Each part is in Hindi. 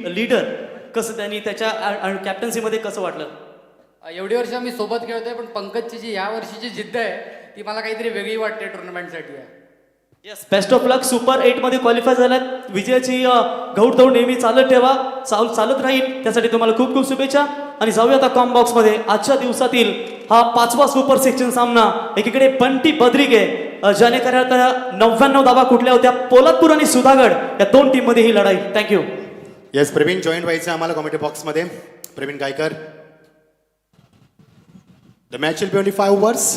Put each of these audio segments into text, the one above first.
लीडर कसं त्यांनी त्याच्या कॅप्टन्सीमध्ये कसं वाटलं? एवढी वर्ष आम्ही सोबत खेळतोय, पण पंकजची जी या वर्षीची जिद्द आहे ती मला काहीतरी वेगळी वाटते टुर्नामेंटसाठी आहे. Yes, best of luck. Super 8 मध्ये क्वालिफाय झाल्यात. विजयाची घौडदौड नेहमी चालत ठेवा, चालत राहील. त्यासाठी तुम्हाला खूप खूप शुभेच्छा. आणि जाऊया आता कॉम बॉक्स मध्ये. आजच्या दिवसातील हा 5वा सुपर सेक्शन सामना. एकीकडे बंटी बद्रिके ज्याने करत 99 धावा कुठल्या होत्या. पोलादपूर आणि सुधागड या 2 टीम मध्ये ही लढाई. थँक्यू. येस, प्रवीण जॉईंट व्हायचं आम्हाला कॉमेंट्री बॉक्स मध्ये. Pravin Gaikar. The match will be only 5 overs.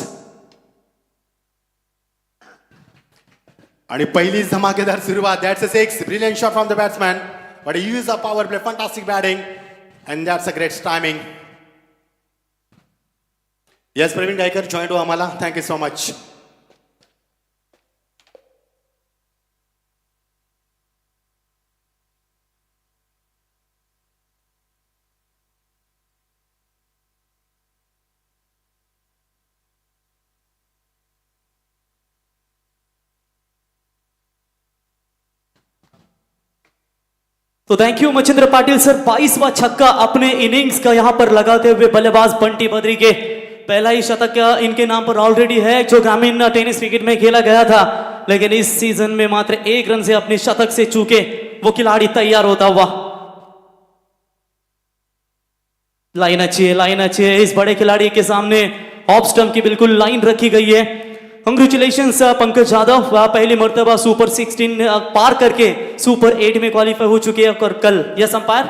आणि पहिलीच धमाकेदार सुरुवात. That's a 6 brilliant shot from the batsman, but use a power play, fantastic batting, and that's a great timing. Yes, Pravin Gaikar joint हो आम्हाला. Thank you so much. तो thank you Machindra Patil sir. 22वां छक्का अपने इनिंग्स का यहां पर लगाते हुए बल्लेबाज बंटी बद्रिके. पहला ही शतक इनके नाम पर ऑलरेडी है जो ग्रामीण टेनिस क्रिकेट में खेला गया था, लेकिन इस सीजन में मात्र 1 रन से अपने शतक से चूके वो खिलाड़ी तैयार होता हुआ. लाइन अच्छी है इस बड़े खिलाड़ी के सामने. ऑफ स्टंप की बिल्कुल लाइन रखी गई है. कंग्रेचुलेशंस पंकज यादव, पहली मर्तबा सुपर 16 पार करके सुपर 8 में क्वालिफाई हो चुके हैं. और कल यस अंपायर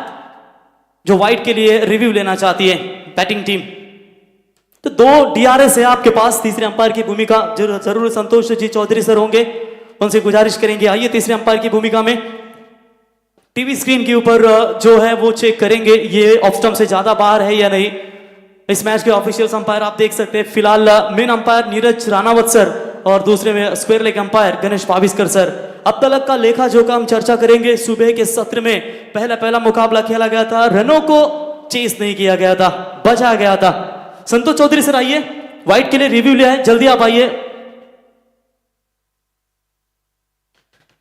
जो व्हाइट के लिए रिव्यू लेना चाहती है बैटिंग टीम. तो 2 DRS है आपके पास. तीसरे अंपायर की भूमिका जरूर संतोष जी चौधरी सर होंगे, उनसे गुजारिश करेंगे आइए तीसरे अंपायर की भूमिका में. टीवी स्क्रीन के ऊपर जो है वो चेक करेंगे ये ऑफ स्टंप से ज्यादा बाहर है या नहीं. इस मैच के ऑफिशियल अंपायर आप देख सकते हैं. फिलहाल main umpire Neeraj Ranawat sir और दूसरे में square leg umpire Ganesh Paviskar sir. अब तक का लेखा जोखा हम चर्चा करेंगे. सुबह के सत्र में पहला मुकाबला खेला गया था, रनों को चेस नहीं किया गया था, बचा गया था. संतोष चौधरी सर आइए, व्हाइट के लिए रिव्यू लिया है, जल्दी आप आइए.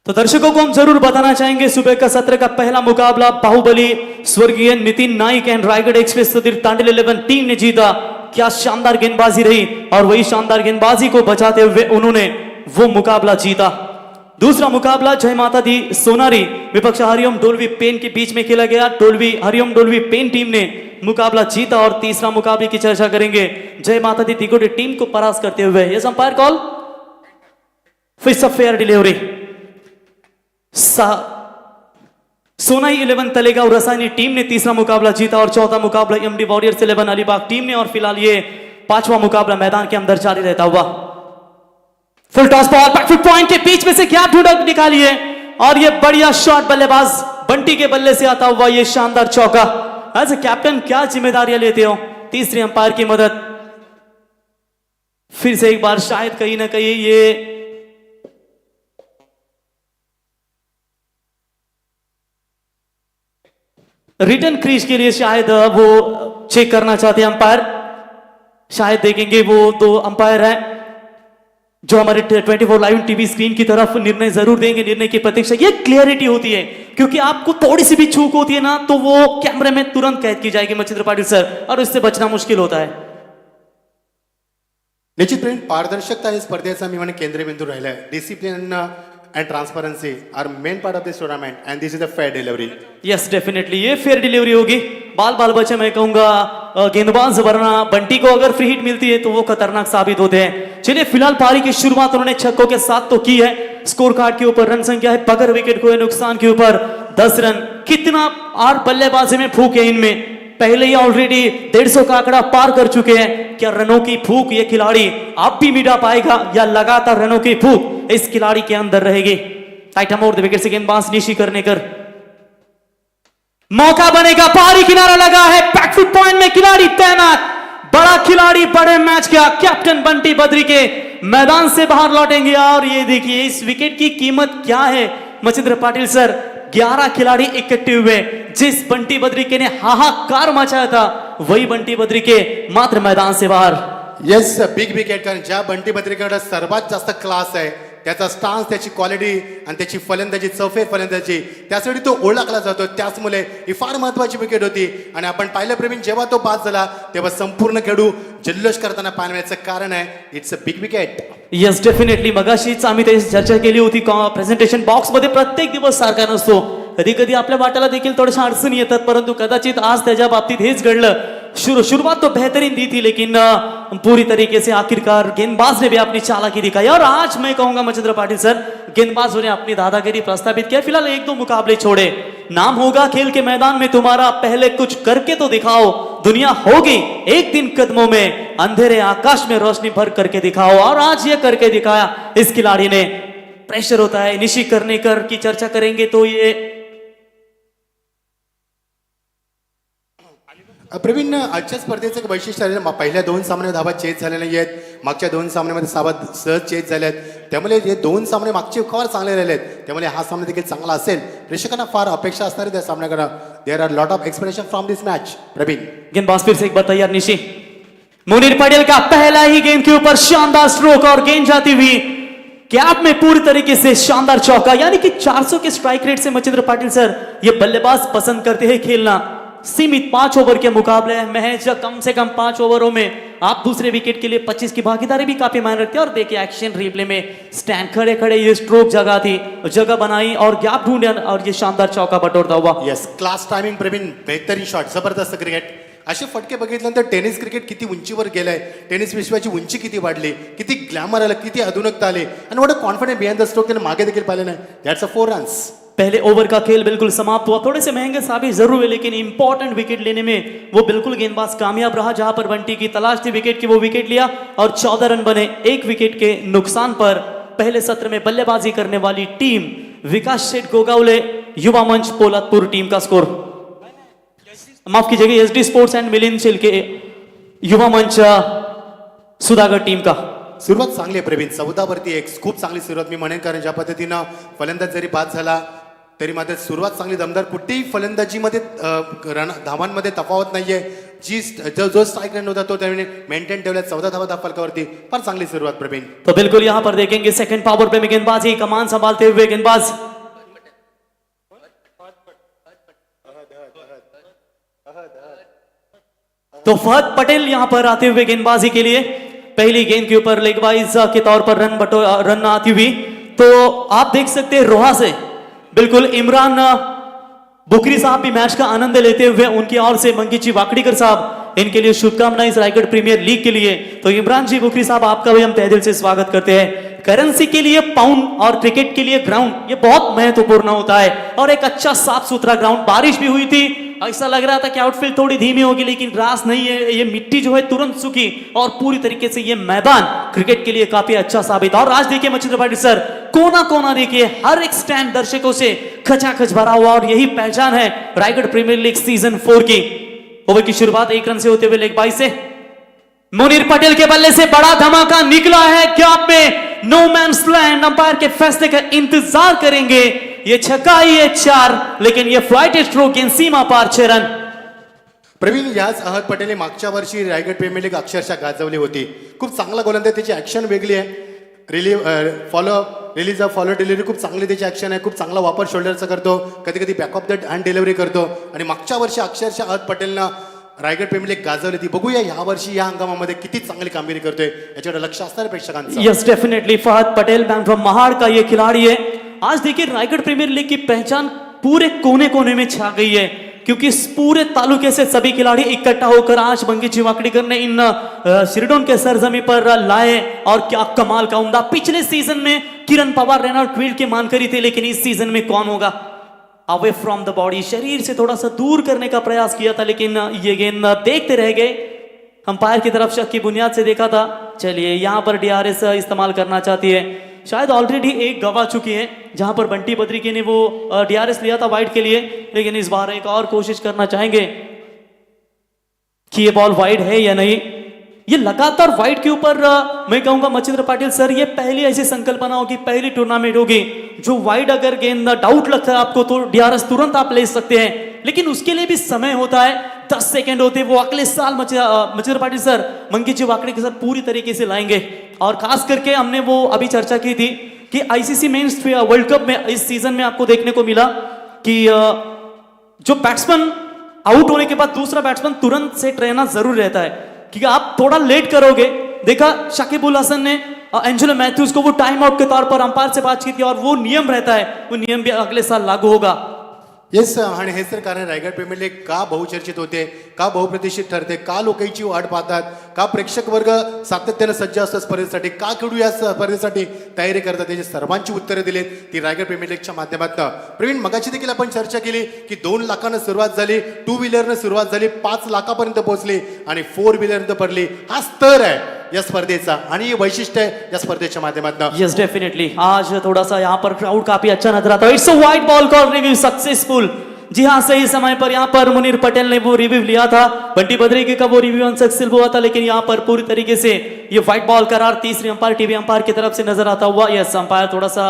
तो दर्शकों को हम जरूर बताना चाहेंगे सुबह का सत्र का पहला मुकाबला बाहुबली स्वर्गीय Nitin Naik and Raigad express Sudhir Tandel 11 team ने जीता. क्या शानदार गेंदबाजी रही और वही शानदार गेंदबाजी को बचाते हुए उन्होंने वो मुकाबला जीता. दूसरा मुकाबला जय माता दी सोनारी विपक्ष हरिओम डोलवी पेन के बीच में खेला गया. हरिओम डोलवी पेन टीम ने मुकाबला जीता. और तीसरा मुकाबले की चर्चा करेंगे जय माता दी तिकोटी टीम को परास्त करते हुए. यस अंपायर कॉल फिर सब fair delivery. Sonai 11 Talegaon Rasayani team ने तीसरा मुकाबला जीता और चौथा मुकाबला एमडी वॉरियर्स 11 अलीबाग टीम ने. और फिलहाल ये 5वां मुकाबला मैदान के अंदर जारी रहता हुआ. Full toss ball back foot point के बीच में से गैप ढूंढ निकालिए और ये बढ़िया शॉट बल्लेबाज बंटी के बल्ले से आता हुआ ये शानदार चौका. एज ए कैप्टन क्या जिम्मेदारियां लेते हो? तीसरे अंपायर की मदद. फिर से एक बार शायद कहीं ना कहीं ये रिटर्न क्रीज के लिए शायद वो चेक करना चाहते हैं अंपायर. शायद देखेंगे वो 2 अंपायर हैं जो हमारे 24 लाइव टीवी स्क्रीन की तरफ निर्णय जरूर देंगे. निर्णय की प्रतीक्षा. ये क्लियरिटी होती है क्योंकि आपको थोड़ी सी भी चूक होती है ना तो वो कैमरे में तुरंत कैद की जाएगी मचिंद्र पाटिल सर, और उससे बचना मुश्किल होता है. निश्चित प्रेम पारदर्शकता हे स्पर्धेचा मी म्हणे केंद्रबिंदू राहिला आहे. Discipline and transparency are main part of this tournament and this is a fair delivery. Yes, definitely ये फेयर डिलीवरी होगी. बाल बच्चे मैं कहूंगा गेंदबाज, वरना बंटी को अगर फ्री हिट मिलती है तो वो खतरनाक साबित होते हैं. चलिए फिलहाल पारी की शुरुआत उन्होंने छक्कों के साथ तो की है. स्कोर कार्ड के ऊपर रन संख्या है, बगैर विकेट को नुकसान के ऊपर 10 रन. कितना और बल्लेबाजी में फूक है इनमें. पहले ही ऑलरेडी 150 का आंकड़ा पार कर चुके हैं. क्या रनों की फूक ये खिलाड़ी आप भी मिटा पाएगा या लगातार रनों की फूक इस खिलाड़ी के अंदर रहेगी? टाइट मोर विकेट से गेंदबाज निशी करने कर मौका बनेगा. पारी किनारा लगा है, बैकफुट पॉइंट में खिलाड़ी तैनात. बड़ा खिलाड़ी बड़े मैच का कैप्टन बंटी बद्रिके मैदान से बाहर लौटेंगे. और ये देखिए इस विकेट की कीमत क्या है मचिंद्र पाटिल सर. 11 खिलाड़ी इकट्ठे हुए. जिस बंटी बद्रिके ने हाहाकार मचाया था वही बंटी बद्रिके मात्र मैदान से बाहर. Yes, big wicket. कारण ज्या बंटी बद्रिकेकडे सर्वात जास्त क्लास आहे त्याचा स्टान्स, त्याची क्वालिटी आणि त्याची फलंदाजी, चौफेर फलंदाजी, त्यासाठी तो ओळखला जातो. त्याचमुळे ही फार महत्वाची विकेट होती. आणि आपण पाहिलं प्रवीण, जेव्हा तो बाद झाला तेव्हा संपूर्ण खेळाडू जल्लोष करताना पाहण्याचं कारण आहे, it's a big wicket. Yes definitely. मगाशीच आम्ही त्याची चर्चा केली होती प्रेझेंटेशन बॉक्समध्ये. प्रत्येक दिवस सारखा नसतो, कधी कधी आपल्या वाट्याला देखील थोड्याशा अडचणी येतात, परंतु कदाचित आज त्याच्या बाबतीत हेच घडलं. शुरुआत तो बेहतरीन दी थी, लेकिन पूरी तरीके से आखिरकार गेंदबाज ने भी अपनी चालाकी दिखाई. और आज मैं कहूंगा मच्छिंद्र पाटिल सर, गेंदबाजों ने अपनी दादागिरी प्रस्तावित किया. फिलहाल 1-2 मुकाबले छोड़े, नाम होगा खेल के मैदान में तुम्हारा, पहले कुछ करके तो दिखाओ. दुनिया होगी एक दिन कदमों में, अंधेरे आकाश में रोशनी भर करके दिखाओ. और आज ये करके दिखाया इस खिलाड़ी ने. प्रेशर होता है, निशी कर्णेकर की चर्चा करेंगे तो ये प्रवीण, आजच्या स्पर्धेचं एक वैशिष्ट्य आहे, पहिल्या 2 सामने धाबा चेज झाले नाही आहेत, मागच्या 2 सामन्यामध्ये सहज चेज झाले आहेत. त्यामुळे हे 2 सामने मागचे फार चांगले राहिले आहेत. त्यामुळे हा सामना देखील चांगला असेल. प्रेक्षकांना फार अपेक्षा असणार आहे त्या सामन्याकडे. There are lot of expectation from this match. Pravin, गेंदबाज फिर से एक बार तैयार. निशी, मुनीर पटेल का पहला ही गेंद के ऊपर शानदार स्ट्रोक और गेंद जाती हुई गैप में पूरी तरीके से शानदार चौका. यानी कि 400 के स्ट्राइक रेट से मच्छिंद्र पाटिल सर ये बल्लेबाज पसंद करते हैं खेलना. सीमित 5 ओवर के मुकाबले महज कम से कम 5 ओवरों में आप दूसरे विकेट के लिए 25 की भागीदारी भी काफी मायने रखते हैं. और देखिए एक्शन रिप्ले में स्टैंड खड़े खड़े ये स्ट्रोक जगह बनाई और गैप ढूंढा और ये शानदार चौका बटोरता हुआ. येस, क्लास टायमिंग प्रवीण, बेहतरीन शॉट, जबरदस्त क्रिकेट. असे फटके बघितल्यानंतर टेनिस क्रिकेट किती उंचीवर गेलंय, टेनिस विश्वाची उंची किती वाढली, किती ग्लॅमर आलं, किती आधुनिकता आली. आणि what confident behind the stroke मागे देखील पाहिलं नाही. That's a 4 runs. पहले ओवर का खेल बिल्कुल समाप्त हुआ. थोड़े से महंगे साबित जरूर हुए, लेकिन इंपॉर्टेंट विकेट लेने में वो बिल्कुल गेंदबाज कामयाब रहा. जहां पर बंटी की तलाश थी विकेट की, वो विकेट लिया और 14 रन बने 1 विकेट के नुकसान पर. पहले सत्र में बल्लेबाजी करने वाली टीम विकास शेठ गोगावले, युवा मंच पोलादपुर टीम का स्कोर. माफ कीजिएगा, SD sports and Milind Shilke युवा मंच सुधागड टीम का. सुरुवात चांगली आहे प्रवीण, 14 वरती 1, खूप चांगली सुरुवात मी म्हणेन. कारण ज्या पद्धतीनं फलंदाज जरी बाद झाला तरी मात्र सुरुवात चांगली, दमदार. कुठेही फलंदाजीमध्ये धावांमध्ये तफावत नाहीये. जो स्ट्राइक रेट होता तो त्याने मेंटेन ठेवला. 14 धावा धाफलकावरती फार चांगली सुरुवात प्रवीण. तो बिल्कुल यहां पर देखेंगे सेकंड पावर प्ले में गेंदबाजी कमान संभालते हुए गेंदबाज तो फहद पटेल यहां पर आते हुए गेंदबाजी के लिए. पहली गेंद के ऊपर लेग वाइज के तौर पर रन आती हुई. तो आप देख सकते हैं रोहा से बिल्कुल इमरान बुकरी साहब भी मैच का आनंद लेते हुए, उनकी ओर से मंगीची वाकड़ीकर साहब, इनके लिए शुभकामनाएं इस रायगढ़ प्रीमियर लीग के लिए. तो इमरान जी बुकरी साहब, आपका भी हम तहे दिल से स्वागत करते हैं. करेंसी के लिए पाउंड और क्रिकेट के लिए ग्राउंड, ये बहुत महत्वपूर्ण होता है. और एक अच्छा साफ सुथरा ग्राउंड. बारिश भी हुई थी, ऐसा लग रहा था कि आउटफील्ड थोड़ी धीमी होगी, लेकिन रास नहीं है. ये मिट्टी जो है तुरंत सूखी और पूरी तरीके से ये मैदान क्रिकेट के लिए काफी अच्छा साबित. और आज देखिए मच्छिंद्र पाटिल सर, कोना कोना देखिए, हर एक स्टैंड दर्शकों से खचाखच भरा हुआ. और यही पहचान है रायगढ़ प्रीमियर लीग सीजन 4 की. ओवर की शुरुआत 1 रन से होते हुए लेग बाई से मुनीर पटेल के बल्ले से बड़ा धमाका निकला है. गैप में नो मैन्स लैंड, अंपायर के फैसले का इंतजार करेंगे. ये छक्का, ये 4, लेकिन ये फ्लाइट स्ट्रोक गेंद सीमा पार 6 रन. प्रवीण, याच अहद पटेलने मागच्या वर्षी रायगड प्रीमियर लीग अक्षरशः गाजवली होती. खूप चांगला गोलंदाज, त्याची ऍक्शन वेगळी आहे. रिलीज फॉलो डिलिव्हरी खूप चांगली त्याची ऍक्शन आहे. खूप चांगला वापर शोल्डरचा करतो, कधी कधी back of the hand delivery करतो. आणि मागच्या वर्षी अक्षरशः अहद पटेलनं रायगड प्रीमियर लीग गाजवली ती. बघूया या वर्षी या हंगामामध्ये किती चांगली कामगिरी करतोय, याच्याकडे लक्ष असणार प्रेक्षकांचं. Yes definitely, Fahad Patel man from Mahad का ये खिलाड़ी है. आज देखिए रायगढ़ प्रीमियर लीग की पहचान पूरे कोने कोने में छा गई है, क्योंकि इस पूरे तालुके से सभी खिलाड़ी इकट्ठा होकर आज मंगीची वाकड़ीकर ने इन शिरडोन के सरजमी पर लाए. और क्या कमाल का उम्दा. पिछले सीजन में किरण पवार रेनॉल्ड फील्ड के मानकरी थे, लेकिन इस सीजन में कौन होगा. अवे फ्रॉम द बॉडी, शरीर से थोड़ा सा दूर करने का प्रयास किया था, लेकिन ये गेंद देखते रह गए. अंपायर की तरफ शक की बुनियाद से देखा था. चलिए, यहां पर डीआरएस इस्तेमाल करना चाहती है. शायद ऑलरेडी एक गवा चुकी है, जहां पर बंटी बद्रिकी ने वो डीआरएस लिया था वाइड के लिए, लेकिन इस बार एक और कोशिश करना चाहेंगे कि ये बॉल वाइड है या नहीं. ये लगातार वाइड के ऊपर मैं कहूंगा मच्छिंद्र पाटिल सर, ये पहली ऐसी संकल्पना होगी, पहली टूर्नामेंट होगी जो वाइड अगर गेंद डाउट लगता है आपको तो डीआरएस तुरंत आप ले सकते हैं. लेकिन उसके लिए भी समय होता है, 10 सेकंड होते हैं. वो अगले साल मच्छिंद्र पाटिल सर मंगीची वाकड़ीकर सर पूरी तरीके से लाएंगे. और खास करके हमने वो अभी चर्चा की थी कि आईसीसी मेंस वर्ल्ड कप में इस सीजन में आपको देखने को मिला कि जो बैट्समैन आउट होने के बाद दूसरा बैट्समैन तुरंत सेट रहना जरूर रहता है, क्योंकि आप थोड़ा लेट करोगे। देखा शाकिब उल हसन ने एंजेलो मैथ्यूज को वो टाइम आउट के तौर पर अंपायर से बातचीत की और वो नियम रहता है, वो नियम भी अगले साल लागू होगा। येस, आणि हे सर कारण रायगड प्रीमियर लीग का बहुचर्चित होते, का बहुप्रतिष्ठित ठरते, का लोकांची वाट पाहतात, का प्रेक्षक वर्ग सातत्यानं सज्ज असतो स्पर्धेसाठी, का खेळू या स्पर्धेसाठी तयारी करतात, त्याची सर्वांची उत्तरे दिलीत ती रायगड प्रीमियर लीगच्या माध्यमातून। प्रवीण, मगाची देखील आपण चर्चा केली की 2 लाखानं सुरुवात झाली, 2 व्हीलरनं सुरुवात झाली, 5 लाखापर्यंत पोहोचली आणि 4 व्हीलरनं पडली। हा स्तर आहे या स्पर्धेचा आणि वैशिष्ट्य आहे या स्पर्धेच्या माध्यमातून। यस डेफिनेटली, आज थोड़ा सा यहाँ पर क्राउड काफी अच्छा नजर आता है। It's a white ball call review successful. जी हाँ, सही समय पर यहाँ पर मुनीर पटेल ने वो रिव्यू लिया था, बंटी बद्रिके का वो रिव्यू अनसक्सेसफुल हुआ था, लेकिन यहाँ पर पूरी तरीके से ये व्हाइट बॉल करार तीसरी अंपायर टीवी अंपायर की तरफ से नजर आता हुआ। यस, अंपायर थोड़ा सा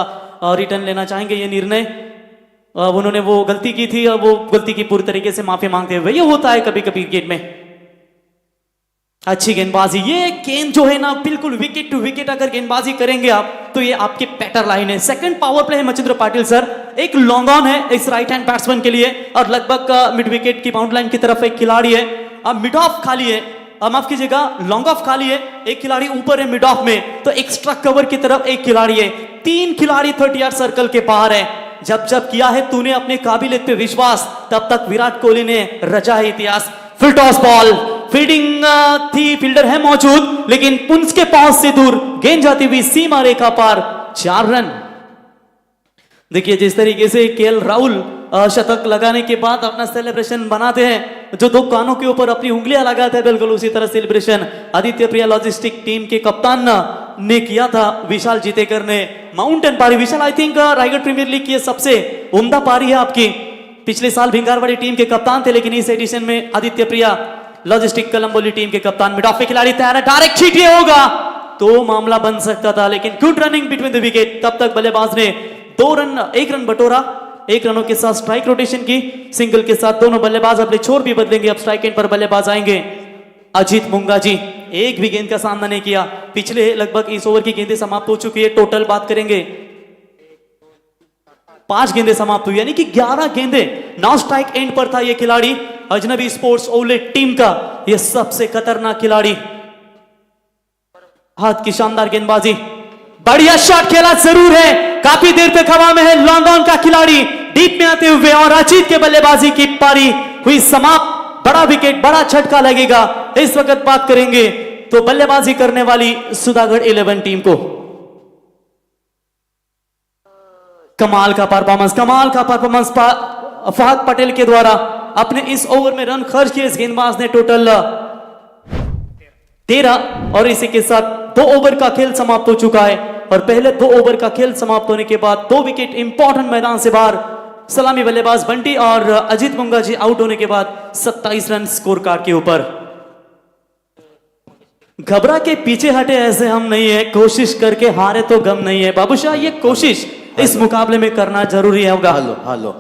रिटर्न लेना चाहेंगे ये निर्णय। उन्होंने वो गलती की थी और वो गलती की पूरी तरीके से माफी मांगते हुए, ये होता है कभी कभी क्रिकेट में। अच्छी गेंदबाजी, ये गेंद जो है ना बिल्कुल विकेट टू विकेट अगर गेंदबाजी करेंगे आप तो ये आपके पैटर लाइन है। सेकंड पावर प्ले है मचिंद्र पाटिल सर, एक लॉन्ग ऑन है इस राइट हैंड बैट्समैन के लिए और लगभग मिड विकेट की बाउंड लाइन की तरफ एक खिलाड़ी है। अब मिड ऑफ खाली है, माफ कीजिएगा लॉन्ग ऑफ खाली है, एक खिलाड़ी ऊपर है मिड ऑफ में, तो एक्स्ट्रा कवर की तरफ एक खिलाड़ी है, 3 खिलाड़ी 30 यार्ड सर्कल के बाहर है। जब जब किया है तूने अपने काबिलियत पे विश्वास, तब तक विराट कोहली ने रचा है इतिहास। फिर टॉस बॉल, फील्डिंग थी, फील्डर है मौजूद, लेकिन पुंस के पास से दूर गेंद जाती हुई सीमा रेखा पार, 4 रन। देखिए जिस तरीके से केएल राहुल शतक लगाने के बाद अपना सेलिब्रेशन बनाते हैं, जो 2 कानों के ऊपर अपनी उंगलियां लगाते हैं, बिल्कुल उसी तरह सेलिब्रेशन आदित्य प्रिया लॉजिस्टिक टीम के कप्तान ने किया था विशाल जीतेकर ने। माउंटेन पारी, Vishal I think Raigad premier league की सबसे उम्दा पारी है आपकी। पिछले साल भिंगारवाड़ी टीम के कप्तान थे, लेकिन इस एडिशन में आदित्य प्रिया लॉजिस्टिक कलंबोली टीम के कप्तान। मिड ऑफ पे खिलाड़ी तैयार है, डायरेक्ट हिट ये होगा तो मामला बन सकता था, लेकिन good running between the wicket. तब तक बल्लेबाज ने 1 रन बटोरा, 1 रनों के साथ स्ट्राइक रोटेशन की, सिंगल के साथ दोनों बल्लेबाज अपने छोर भी बदलेंगे। अब स्ट्राइक एंड पर बल्लेबाज आएंगे अजीत मुंगा जी, एक भी गेंद का सामना नहीं किया। पिछले लगभग इस ओवर की गेंदें समाप्त हो चुकी है, टोटल बात करेंगे 5 गेंदें समाप्त हुई, यानी कि 11 गेंदें। नॉन स्ट्राइक एंड पर था ये खिलाड़ी, अजनबी स्पोर्ट्स ओवले टीम का ये सबसे खतरनाक खिलाड़ी। हाथ की शानदार गेंदबाजी, बढ़िया शॉट खेला जरूर है, काफी देर तक हवा में है लॉन्ग ऑन का खिलाड़ी, डीप में आते हुए और अजीत के बल्लेबाजी की पारी हुई समाप्त। बड़ा विकेट, बड़ा झटका लगेगा। इस वक्त बात करेंगे तो बल्लेबाजी करने वाली सुधागढ़ 11 टीम को। कमाल का परफॉर्मेंस फहद पटेल के द्वारा। अपने इस ओवर में रन खर्च किए इस गेंदबाज ने टोटल 13, और इसी के साथ 2 ओवर का खेल समाप्त हो चुका है। और पहले 2 ओवर का खेल समाप्त होने के बाद 2 विकेट इंपॉर्टेंट मैदान से बाहर, सलामी बल्लेबाज बंटी और अजीत मुंगा जी आउट होने के बाद 27 रन स्कोर कार्ड के ऊपर। घबरा के पीछे हटे ऐसे हम नहीं है, कोशिश करके हारे तो गम नहीं है। बाबूशाह, ये कोशिश इस मुकाबले में करना जरूरी होगा। हेलो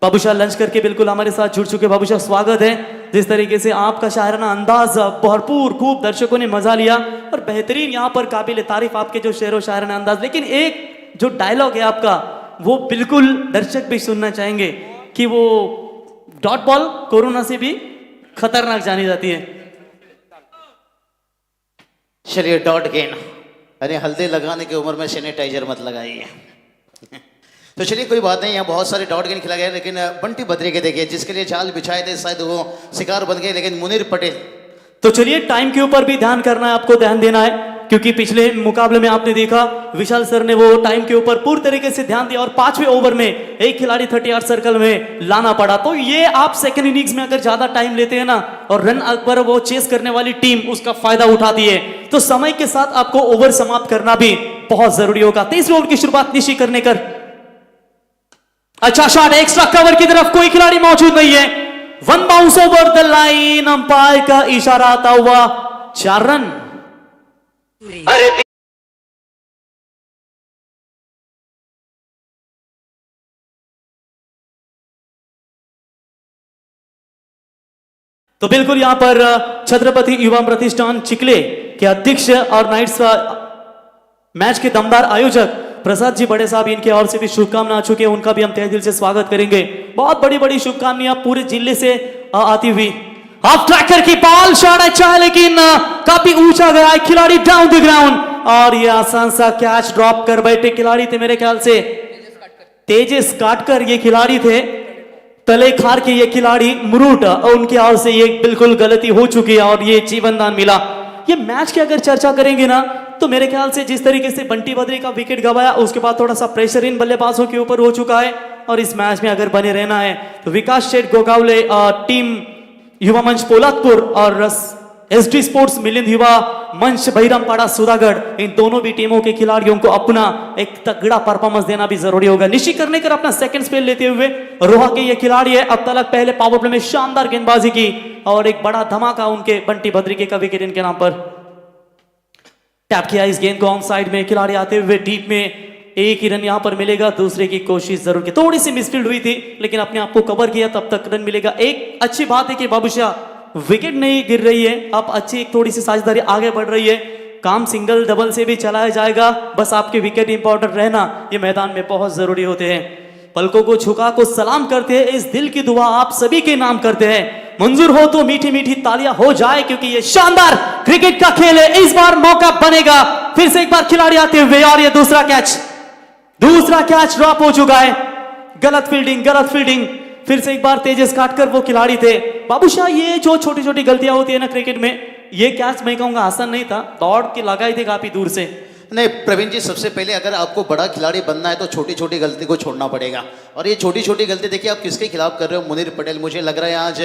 बाबूशाह लंच करके बिल्कुल हमारे साथ जुड़ चुके। बाबूशाह स्वागत है। जिस तरीके से आपका शायराना अंदाज भरपूर, खूब दर्शकों ने मजा लिया और बेहतरीन यहाँ पर काबिल तारीफ आपके जो शेर व शायराना अंदाज। लेकिन एक जो डायलॉग है आपका, वो बिल्कुल दर्शक भी सुनना चाहेंगे कि वो डॉट बॉल कोरोना से भी खतरनाक जानी जाती है। चलिए, डॉट गेंद यानी हल्दी लगाने की उम्र में सैनिटाइजर मत लगाइए। तो चलिए कोई बात नहीं, यहाँ बहुत सारे डॉट गेंद खिला गए, लेकिन बंटी बद्री के देखिए जिसके लिए जाल बिछाए थे शायद वो शिकार बन गए, लेकिन मुनीर पटेल। तो चलिए टाइम के ऊपर भी ध्यान करना है, आपको ध्यान देना है, क्योंकि पिछले मुकाबले में आपने देखा विशाल सर ने वो टाइम के ऊपर पूरी तरीके से ध्यान दिया और 5वें ओवर में एक खिलाड़ी 30 यार्ड सर्कल में लाना पड़ा। तो ये आप सेकंड इनिंग्स में अगर ज्यादा टाइम लेते हैं ना और रन पर वो चेस करने वाली टीम उसका फायदा उठाती है, तो समय के साथ आपको ओवर समाप्त करना भी बहुत जरूरी होगा। 23वें ओवर की शुरुआत निशी करने कर, अच्छा शॉट, एक्स्ट्रा कवर की तरफ कोई खिलाड़ी मौजूद नहीं है। 1 bounce over the line, umpire का इशारा आता हुआ 4 रन। तो बिल्कुल यहां पर छत्रपति युवा प्रतिष्ठान चिखले के अध्यक्ष और नाइट्स मैच के दमदार आयोजक प्रसाद जी बड़े साहब इनके ओर से भी शुभकामना आ चुके हैं, उनका भी हम तहे दिल से स्वागत करेंगे। बहुत बड़ी बड़ी शुभकामनाएं पूरे जिले से आती हुई। हाफ ट्रैकर की बॉल शॉट अच्छा है लेकिन काफी ऊंचा गया है, खिलाड़ी डाउन द ग्राउंड और ये आसान सा कैच ड्रॉप कर बैठे खिलाड़ी थे, मेरे ख्याल से तेजस काटकर ये खिलाड़ी थे, तले खार के ये खिलाड़ी मुरुट, उनके ओर से ये बिल्कुल गलती हो चुकी है और ये जीवन दान मिला। ये मैच की अगर चर्चा करेंगे ना तो मेरे ख्याल से जिस तरीके से बंटी बद्री का विकेट गवाया उसके बाद थोड़ा सा प्रेशर इन बल्लेबाजों के ऊपर हो चुका है और इस मैच में अगर बने रहना है तो विकास शेठ गोगावले टीम युवा मंच पोलादपुर और एसडी स्पोर्ट्स मिलिंद युवा मंच बहिरामपाड़ा सुधागढ़, इन दोनों भी टीमों के खिलाड़ियों को अपना एक तगड़ा परफॉर्मेंस देना भी जरूरी होगा। निशी करने कर अपना सेकंड स्पेल लेते हुए रोहा के ये खिलाड़ी है, अब तक पहले पावर प्ले में शानदार गेंदबाजी की और एक बड़ा धमाका उनके बंटी बद्री का विकेट इनके नाम पर टैप किया। इस गेंद को ऑन साइड में खिलाड़ी आते हुए डीप में, एक ही रन यहां पर मिलेगा, दूसरे की कोशिश जरूर की, थोड़ी सी मिसफील्ड हुई थी लेकिन अपने आप को कवर किया, तब तक रन मिलेगा। एक अच्छी बात है कि बाबूशाह विकेट नहीं गिर रही है, अब अच्छी एक थोड़ी सी साझेदारी आगे बढ़ रही है, काम सिंगल डबल से भी चलाया जाएगा, बस आपके विकेट इंपॉर्टेंट रहना ये मैदान में बहुत जरूरी होते हैं। पलकों को झुका को सलाम करते हैं, इस दिल की दुआ आप सभी के नाम करते हैं, मंजूर हो तो मीठी मीठी तालियां हो जाए क्योंकि ये शानदार क्रिकेट का खेल है। इस बार मौका बनेगा, फिर से एक बार खिलाड़ी आते हुए और ये दूसरा कैच ड्रॉप हो चुका है, गलत फील्डिंग, फिर से एक बार तेजस काटकर वो खिलाड़ी थे। बाबूशाह ये जो छोटी छोटी गलतियां होती है ना क्रिकेट में, ये कैच मैं कहूंगा आसान नहीं था, दौड़ के लगाई थी काफी दूर से। नहीं प्रवीण जी, सबसे पहले अगर आपको बड़ा खिलाड़ी बनना है तो छोटी छोटी गलती को छोड़ना पड़ेगा और ये छोटी छोटी गलती देखिए आप किसके खिलाफ कर रहे हो, मुनीर पटेल। मुझे लग रहा है आज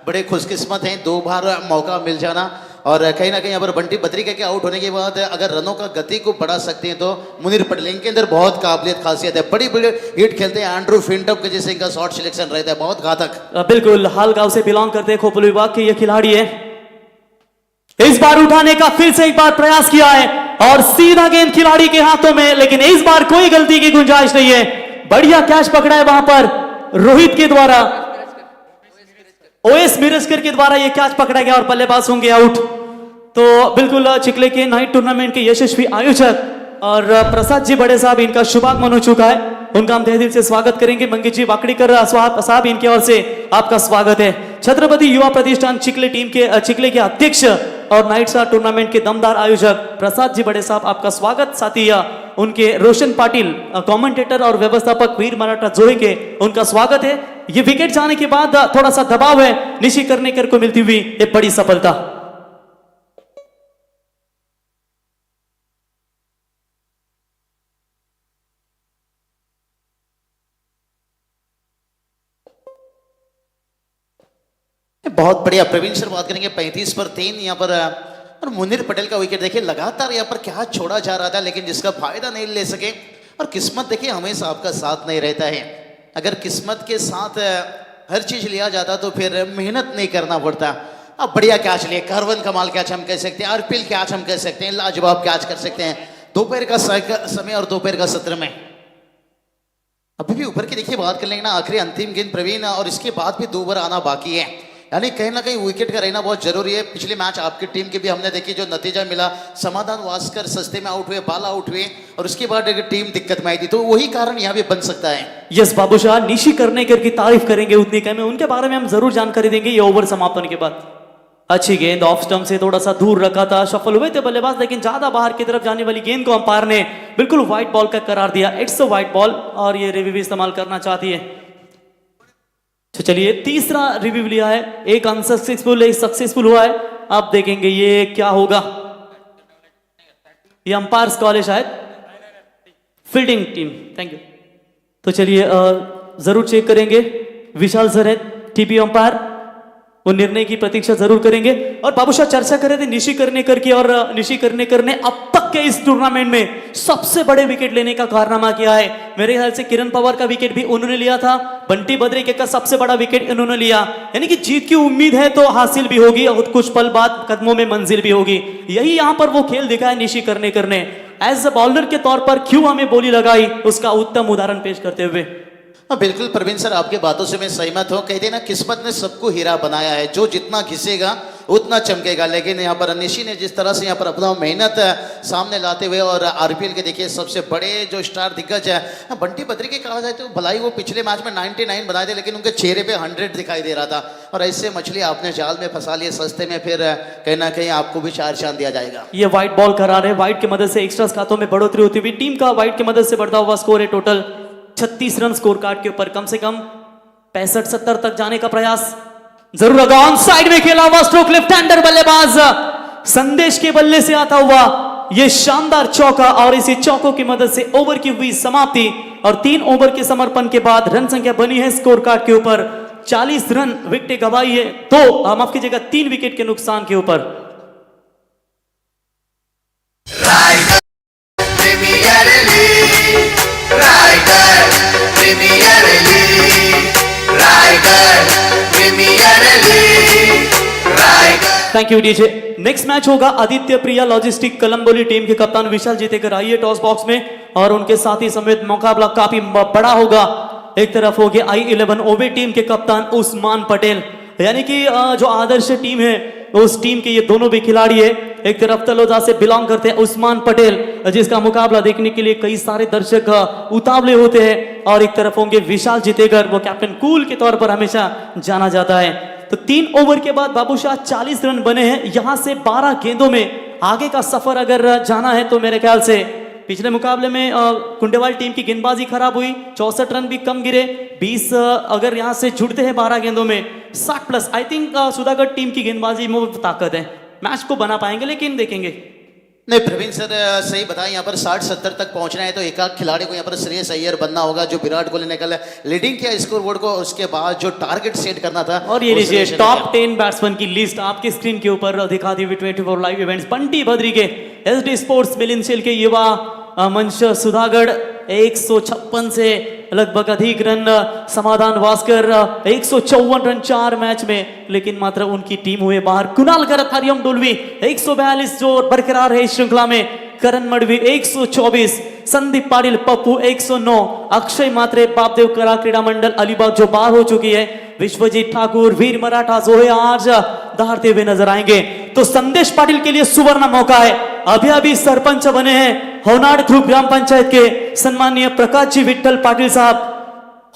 बड़े खुशकिस्मत हैं, 2 बार मौका मिल जाना और कहीं ना कहीं यहाँ पर बंटी बद्री के आउट होने के बाद अगर रनों का गति को बढ़ा सकते हैं तो मुनीर पटेल, इनके अंदर बहुत काबिलियत खासियत है, बड़ी बड़ी हिट खेलते हैं, एंड्रू फिंटअप के जैसे इनका शॉट सिलेक्शन रहता है, बहुत घातक। बिल्कुल हाल गांव से बिलोंग करते हैं, खोपल विभाग के ये खिलाड़ी है। इस बार उठाने का फिर से एक बार प्रयास किया है और सीधा गेंद खिलाड़ी के हाथों में, लेकिन इस बार कोई गलती की गुंजाइश नहीं है, बढ़िया कैच पकड़ा है वहां पर रोहित के द्वारा, ओएस मिरजकर के द्वारा ये कैच पकड़ा गया और बल्लेबाज होंगे आउट। तो बिल्कुल चिखले के नाइट टूर्नामेंट के यशस्वी आयोजक और प्रसाद जी बड़े साहब इनका शुभागमन हो चुका है, उनका हम तहे दिल से स्वागत करेंगे। मंगेश जी वाकड़ीकर साहब इनके ओर से आपका स्वागत है। छत्रपति युवा प्रतिष्ठान चिखले चिखले के अध्यक्ष और नाइट स्टार टूर्नामेंट के दमदार आयोजक प्रसाद जी बड़े साहब आपका स्वागत, साथ ही उनके रोशन पाटिल कमेंटेटर और व्यवस्थापक वीर मराठा जोहे के उनका स्वागत है। ये विकेट जाने के बाद थोड़ा सा दबाव है, निशी करनेकर को मिलती हुई एक बड़ी सफलता। बहुत बढ़िया प्रवीण सर बात करेंगे, 35 पर 3 यहाँ पर और मुनीर पटेल का विकेट देखिए लगातार यहाँ पर क्या छोड़ा जा रहा था लेकिन जिसका फायदा नहीं ले सके और किस्मत देखिए हमेशा आपका साथ नहीं रहता है। अगर किस्मत के साथ हर चीज लिया जाता तो फिर मेहनत नहीं करना पड़ता। अब बढ़िया कैच लिए, कार्बन कमाल कैच हम कह सकते हैं, आरपीएल कैच हम कह सकते हैं, लाजवाब कैच कर सकते हैं दोपहर का समय और दोपहर का सत्र में। अभी भी ऊपर की देखिए बात कर लेंगे ना, आखिरी अंतिम गेंद प्रवीण और इसके बाद भी 2 बार आना बाकी है, यानी कहीं ना कहीं विकेट का रहना बहुत जरूरी है। पिछले मैच आपकी टीम के भी हमने देखी जो नतीजा मिला, समाधान वास्कर सस्ते में आउट हुए, बाल आउट हुए और उसके बाद अगर टीम दिक्कत में आई थी तो वही कारण यहाँ भी बन सकता है। यस बाबूशाह, निशी करनेकर की तारीफ करेंगे उतनी कम है, उनके बारे में हम जरूर जानकारी देंगे ये ओवर समाप्त होने के बाद। अच्छी गेंद ऑफ स्टंप से थोड़ा सा दूर रखा था, सफल हुए थे बल्लेबाज लेकिन ज्यादा बाहर की तरफ जाने वाली गेंद को अंपायर ने बिल्कुल व्हाइट बॉल का करार दिया, इट्स अ व्हाइट बॉल और ये रिव्यू भी इस्तेमाल करना चाहती है। तो चलिए तीसरा रिव्यू लिया है, एक अनसक्सेसफुल एक सक्सेसफुल हुआ है, आप देखेंगे ये क्या होगा। ये अंपायर कॉल है शायद, फील्डिंग टीम, थैंक यू। तो चलिए जरूर चेक करेंगे, विशाल सर है टीपी अंपायर, वो निर्णय की प्रतीक्षा जरूर करेंगे। और बाबूशाह चर्चा कर रहे थे निशी करनेकर की और निशी करनेकर ने अब तक के इस टूर्नामेंट में सबसे बड़े विकेट लेने का कारनामा किया है। मेरे ख्याल से किरण पवार का विकेट भी उन्होंने लिया था, बंटी बद्री का सबसे बड़ा विकेट इन्होंने लिया, यानी कि जीत की उम्मीद है तो हासिल भी होगी और कुछ पल बाद कदमों में मंजिल भी होगी। यही यहाँ पर वो खेल दिखाया निशी करनेकर ने, एज अ बॉलर के तौर पर क्यों हमें बोली लगाई उसका उत्तम उदाहरण पेश करते हुए। हाँ बिल्कुल प्रवीण सर, आपके बातों से मैं सहमत हूँ। कहते ना किस्मत ने सबको हीरा बनाया है, जो जितना घिसेगा उतना चमकेगा। लेकिन यहाँ पर निशी ने जिस तरह से यहाँ पर अपना मेहनत सामने लाते हुए, और आरपीएल के देखिए सबसे बड़े जो स्टार दिग्गज है बंटी बद्री के कहा जाए तो भलाई वो पिछले मैच में 99 बनाए थे, लेकिन उनके चेहरे पे 100 दिखाई दे रहा था। और ऐसे मछली आपने जाल में फंसा लिए सस्ते में, फिर कहीं ना कहीं आपको भी 4 चांद दिया जाएगा। ये व्हाइट बॉल करा रहे, व्हाइट की मदद से एक्स्ट्रा खातों में बढ़ोतरी होती हुई टीम का व्हाइट की मदद से बढ़ता हुआ स्कोर है टोटल 36 रन स्कोर कार्ड के ऊपर। कम से कम 65-70 तक जाने का प्रयास जरूर होगा। ऑन साइड में खेला हुआ स्ट्रोक लेफ्ट हैंडर बल्लेबाज संदेश के बल्ले से आता हुआ यह शानदार चौका, और इसी चौकों की मदद से ओवर की हुई समाप्ति, और 3 ओवर के समर्पण के बाद रन संख्या बनी है स्कोर कार्ड के ऊपर 40 रन। विकेट गंवाई है, तो माफ कीजिएगा 3 विकेट के नुकसान के ऊपर। Thank you DJ. Next match होगा आदित्य प्रिया लॉजिस्टिक कलंबोली टीम के कप्तान विशाल जीतेकर आइए टॉस बॉक्स में, और उनके साथ ही समेत मुकाबला काफी बड़ा होगा। एक तरफ हो गया I11 ओबे टीम के कप्तान उस्मान पटेल, यानी कि जो आदर्श टीम है उस टीम के ये दोनों भी खिलाड़ी है। एक तरफ तलोजा से बिलोंग करते हैं उस्मान पटेल, जिसका मुकाबला देखने के लिए कई सारे दर्शक उतावले होते हैं, और एक तरफ होंगे विशाल जीतेकर, वो कैप्टन कूल के तौर पर हमेशा जाना जाता है। तो 3 ओवर के बाद बाबूशाह 40 रन बने हैं। यहां से 12 गेंदों में आगे का सफर अगर जाना है तो मेरे ख्याल से पिछले मुकाबले में कुंडेवाल टीम की गेंदबाजी खराब हुई, 64 रन भी कम गिरे। 20 अगर यहां से जुड़ते हैं 12 गेंदों में 60 प्लस, आई थिंक सुधागढ़ टीम की गेंदबाजी में ताकत है, मैच को बना पाएंगे, लेकिन देखेंगे। नहीं प्रवीण सर, सही बताएं, यहाँ पर 60-70 तक पहुंचना है तो एक आध खिलाड़ी को यहाँ पर श्रेयस अय्यर बनना होगा, जो विराट कोहली ने कल लीडिंग किया स्कोर बोर्ड को, उसके बाद जो टारगेट सेट करना था। और ये लीजिए टॉप 10 बैट्समैन की लिस्ट आपकी स्क्रीन के ऊपर दिखा दी हुई 24 लाइव इवेंट्स। बंटी बद्री के एसडी स्पोर्ट्स मिलिंद के युवा मंच सुधागढ़ 156 से लगभग अधिक रन, समाधान वास्कर 154 रन 4 मैच में, लेकिन मात्र उनकी टीम हुए बाहर। कुणाल करत, हरिओम डोलवी 142 जो बरकरार है इस श्रृंखला में। करण मडवी 124, संदीप पाटिल पप्पू 109, अक्षय मात्रे बापदेव कला क्रीडा मंडल अलीबाग जो बाहर हो चुकी है, विश्वजीत ठाकुर वीर मराठा जो है आज दहाड़ते हुए नजर आएंगे। तो संदेश पाटिल के लिए सुवर्ण मौका है, अभी अभी सरपंच बने हैं होनाड ग्रुप ग्राम पंचायत के सन्माननीय प्रकाश जी विठल पाटिल साहब,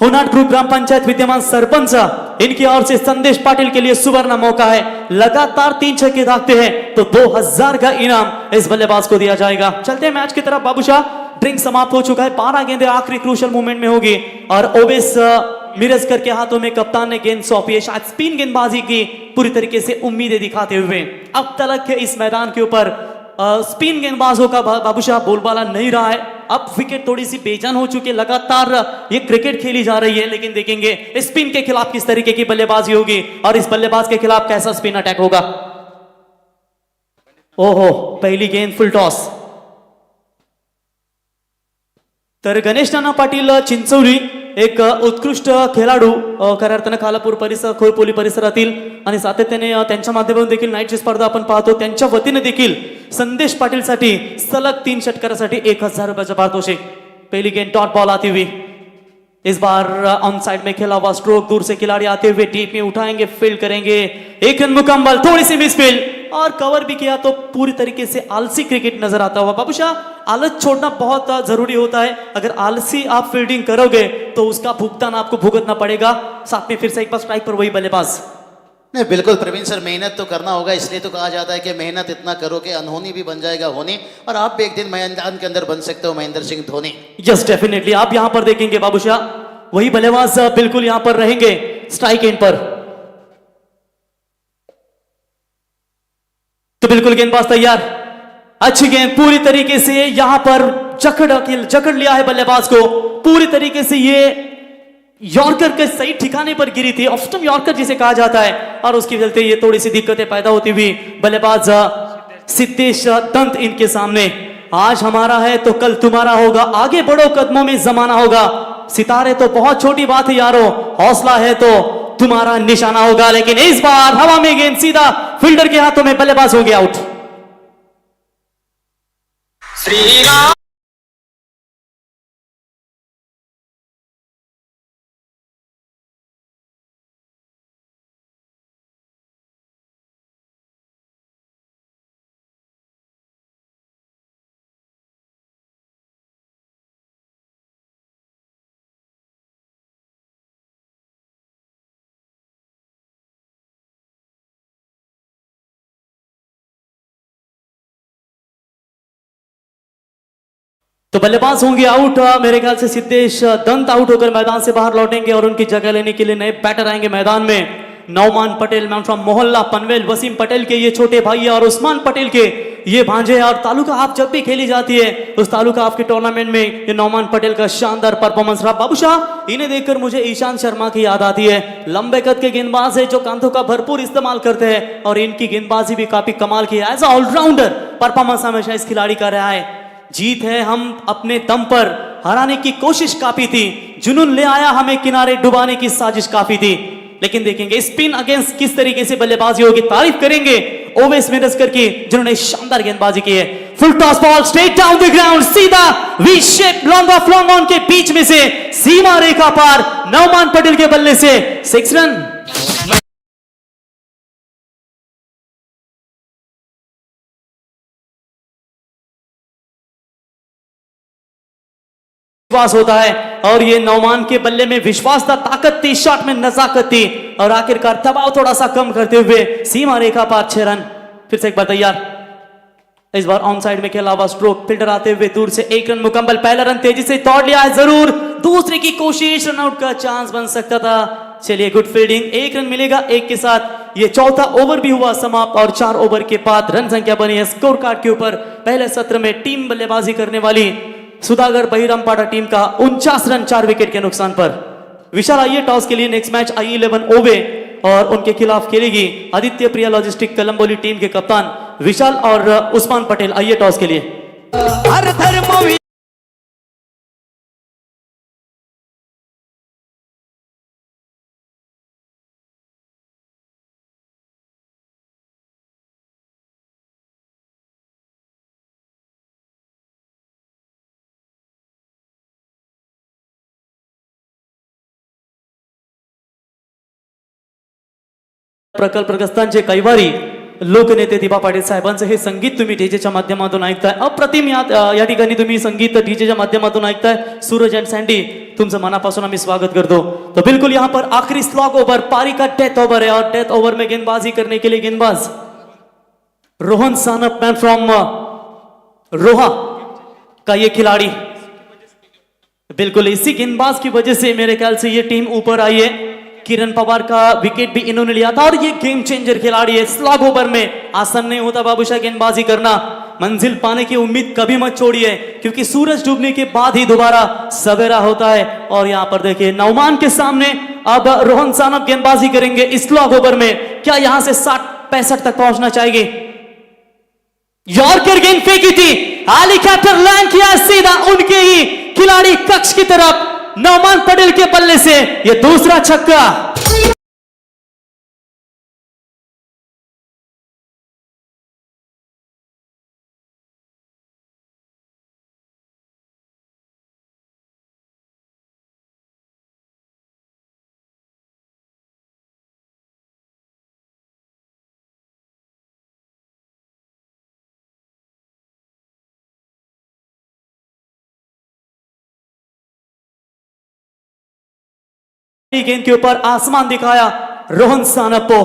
होनाड ग्रुप ग्राम पंचायत विद्यमान सरपंच, इनकी ओर से संदेश पाटिल के लिए सुवर्ण मौका है। लगातार 3 छक्के दागते हैं तो 2000 का इनाम इस बल्लेबाज को दिया जाएगा। चलते हैं मैच की तरफ बाबूशाह। ड्रिंक समाप्त हो चुका है, 12 गेंदें आखिरी क्रूशल मूवमेंट में होगी, और ओवेस मिरजकर के हाथों में कप्तान ने गेंद सौंपी है, शायद स्पिन गेंदबाजी की पूरी तरीके से उम्मीदें दिखाते हुए। अब तक इस मैदान के ऊपर स्पिन गेंदबाजों का बाबूशाह बोलबाला नहीं रहा है। अब विकेट थोड़ी सी बेजान हो चुकी है, लगातार ये क्रिकेट खेली जा रही है, लेकिन देखेंगे स्पिन के खिलाफ किस तरीके की बल्लेबाजी होगी, और इस बल्लेबाज के खिलाफ कैसा स्पिन अटैक होगा। ओहो, पहली गेंद फुल टॉस। तर गणेश नाना पाटील चिंचवली एक उत्कृष्ट खेळाडू खऱ्या अर्थानं खालापूर परिसर खोरपोली परिसरातील, आणि सातत्याने त्यांच्या माध्यमातून देखील नाईटची स्पर्धा आपण पाहतो, त्यांच्या वतीने देखील संदेश पाटीलसाठी सलग 3 षटकारासाठी 1000 रुपयाचा पारितोषिक। पहली गेंद डॉट बॉल आती हुई, इस बार ऑन साइड में खेला हुआ स्ट्रोक, दूर से खिलाड़ी आते हुए डीप में उठाएंगे, फील्ड करेंगे, 1 रन मुकम्मल, थोड़ी सी मिस फील्ड और कवर भी किया तो पूरी तरीके से आलसी क्रिकेट नजर आता हुआ। बाबूशाह, आलस छोड़ना बहुत जरूरी होता है, अगर आलसी आप फील्डिंग करोगे तो उसका भुगतान आपको भुगतना पड़ेगा। साथ में फिर से एक बार स्ट्राइक पर वही बल्लेबाज। नहीं बिल्कुल प्रवीण सर, मेहनत तो करना होगा, इसलिए तो कहा जाता है कि मेहनत इतना करो कि अनहोनी भी बन जाएगा होनी, और आप भी एक दिन मैदान के अंदर बन सकते हो महेंद्र सिंह धोनी। यस डेफिनेटली, आप यहां पर देखेंगे बाबूशाह वही बल्लेबाज बिल्कुल यहां पर रहेंगे स्ट्राइक एंड पर। तो बिल्कुल गेंदबाज तैयार, अच्छी गेंद पूरी तरीके से यहां पर जकड़ लिया है बल्लेबाज को पूरी तरीके से। ये यॉर्कर के सही ठिकाने पर गिरी थी, ऑफ स्टंप यॉर्कर जिसे कहा जाता है, और उसकी चलते ये थोड़ी सी दिक्कतें पैदा होती हुई बल्लेबाज सिद्धेश दंत इनके सामने। आज हमारा है तो कल तुम्हारा होगा, आगे बढ़ो कदमों में जमाना होगा। सितारे तो बहुत छोटी बात है यारो, हौसला है तो तुम्हारा निशाना होगा। लेकिन इस बार हवा में गेंद सीधा फील्डर के हाथों में, बल्लेबाज हो गया आउट। श्री राम तो बल्लेबाज होंगे आउट। मेरे ख्याल से सिद्धेश दंत आउट होकर मैदान से बाहर लौटेंगे और उनकी जगह लेने के लिए नए बैटर आएंगे मैदान में। नौमान पटेल मैन फ्रॉम मोहल्ला पनवेल, वसीम पटेल के ये छोटे भाई है और उस्मान पटेल के ये भांजे हैं। और तालुका आप जब भी खेली जाती है उस तालुका आपके टूर्नामेंट में ये नौमान पटेल का शानदार परफॉर्मेंस रहा। बाबूशाह, इन्हें देखकर मुझे ईशांत शर्मा की याद आती है। लंबे कद के गेंदबाज है जो कांधों का भरपूर इस्तेमाल करते हैं और इनकी गेंदबाजी भी काफी कमाल की है। एज ऑलराउंडर परफॉर्मेंस हमेशा इस खिलाड़ी का रहा है। जीत है हम अपने दम पर, हराने की कोशिश काफी थी, जुनून ले आया हमें किनारे डुबाने की साजिश काफी थी। लेकिन देखेंगे स्पिन अगेंस्ट किस तरीके से बल्लेबाजी होगी। तारीफ करेंगे ओवेस मिनस्कर की जिन्होंने शानदार गेंदबाजी की है। Full toss ball straight down the ground, सीधा V shape long off long on के बीच में से सीमा रेखा पार, नौमान पटेल के बल्ले से 6 रन। विश्वास होता है और ये नौमान के बल्ले में विश्वास था, ताकत थी, शॉट में नजाकत थी और आखिरकार दबाव थोड़ा सा कम करते हुए सीमा रेखा पार 6 रन। फिर से एक बार तैयार, इस बार ऑन साइड में खेला हुआ स्ट्रोक, फिल्टर आते हुए दूर से 1 रन मुकम्मल। पहला रन तेजी से तोड़ लिया है जरूर, दूसरे की कोशिश, रनआउट का चांस बन सकता था। चलिए गुड फील्डिंग, 1 रन मिलेगा 1 के साथ। ये चौथा ओवर भी हुआ समाप्त और 4 ओवर के बाद रन संख्या बनी है स्कोर कार्ड के ऊपर। पहले सत्र में टीम बल्लेबाजी करने वाली सुधागर बहिरामपाड़ा टीम का 49 रन 4 विकेट के नुकसान पर। विशाल आइए टॉस के लिए, नेक्स्ट मैच आई11 ओवे और उनके खिलाफ खेलेगी आदित्य प्रिया लॉजिस्टिक कलंबोली टीम के कप्तान विशाल और उस्मान पटेल। आइए टॉस के लिए। हर धर्म प्रकल्प ग्रस्तांचे कैवारी लोकनेते दिबा पाटील साहेबांचं हे संगीत तुम्ही डीजेच्या माध्यमातून ऐकताय। अप्रतिम या ठिकाणी तुम्ही संगीत डीजेच्या माध्यमातून ऐकताय। सूरज एंड सैंडी, तुमचं मनापासून आम्ही स्वागत करतो। तो बिल्कुल यहाँ पर आखिरी स्लॉग ओवर, पारी का डेथ ओवर है और डेथ ओवर में गेंदबाजी करने के लिए गेंदबाज रोहन सानप मैन फ्रॉम रोहा का ये खिलाड़ी, बिल्कुल इसी गेंदबाज की वजह से मेरे ख्याल से ये टीम ऊपर आई है। किरण पवार का विकेट भी इन्होंने लिया था और ये गेम चेंजर खिलाड़ी है। स्लॉग ओवर में आसान नहीं होता बाबूशाह गेंदबाजी करना, मंजिल पाने की उम्मीद कभी मत छोड़िए क्योंकि सूरज डूबने के बाद ही दोबारा सवेरा होता है। और यहां पर देखिए नौमान के सामने अब रोहन सानप गेंदबाजी करेंगे इस स्लॉग ओवर में। क्या यहां से 60-65 तक पहुंचना चाहिए? यॉर्कर गेंद फेंकी थी, हेलीकॉप्टर लैंड किया सीधा उनके ही खिलाड़ी कक्ष की तरफ। नौमान पटेल के बल्ले से यह दूसरा छक्का। गेंद के ऊपर आसमान दिखाया रोहन सानप को।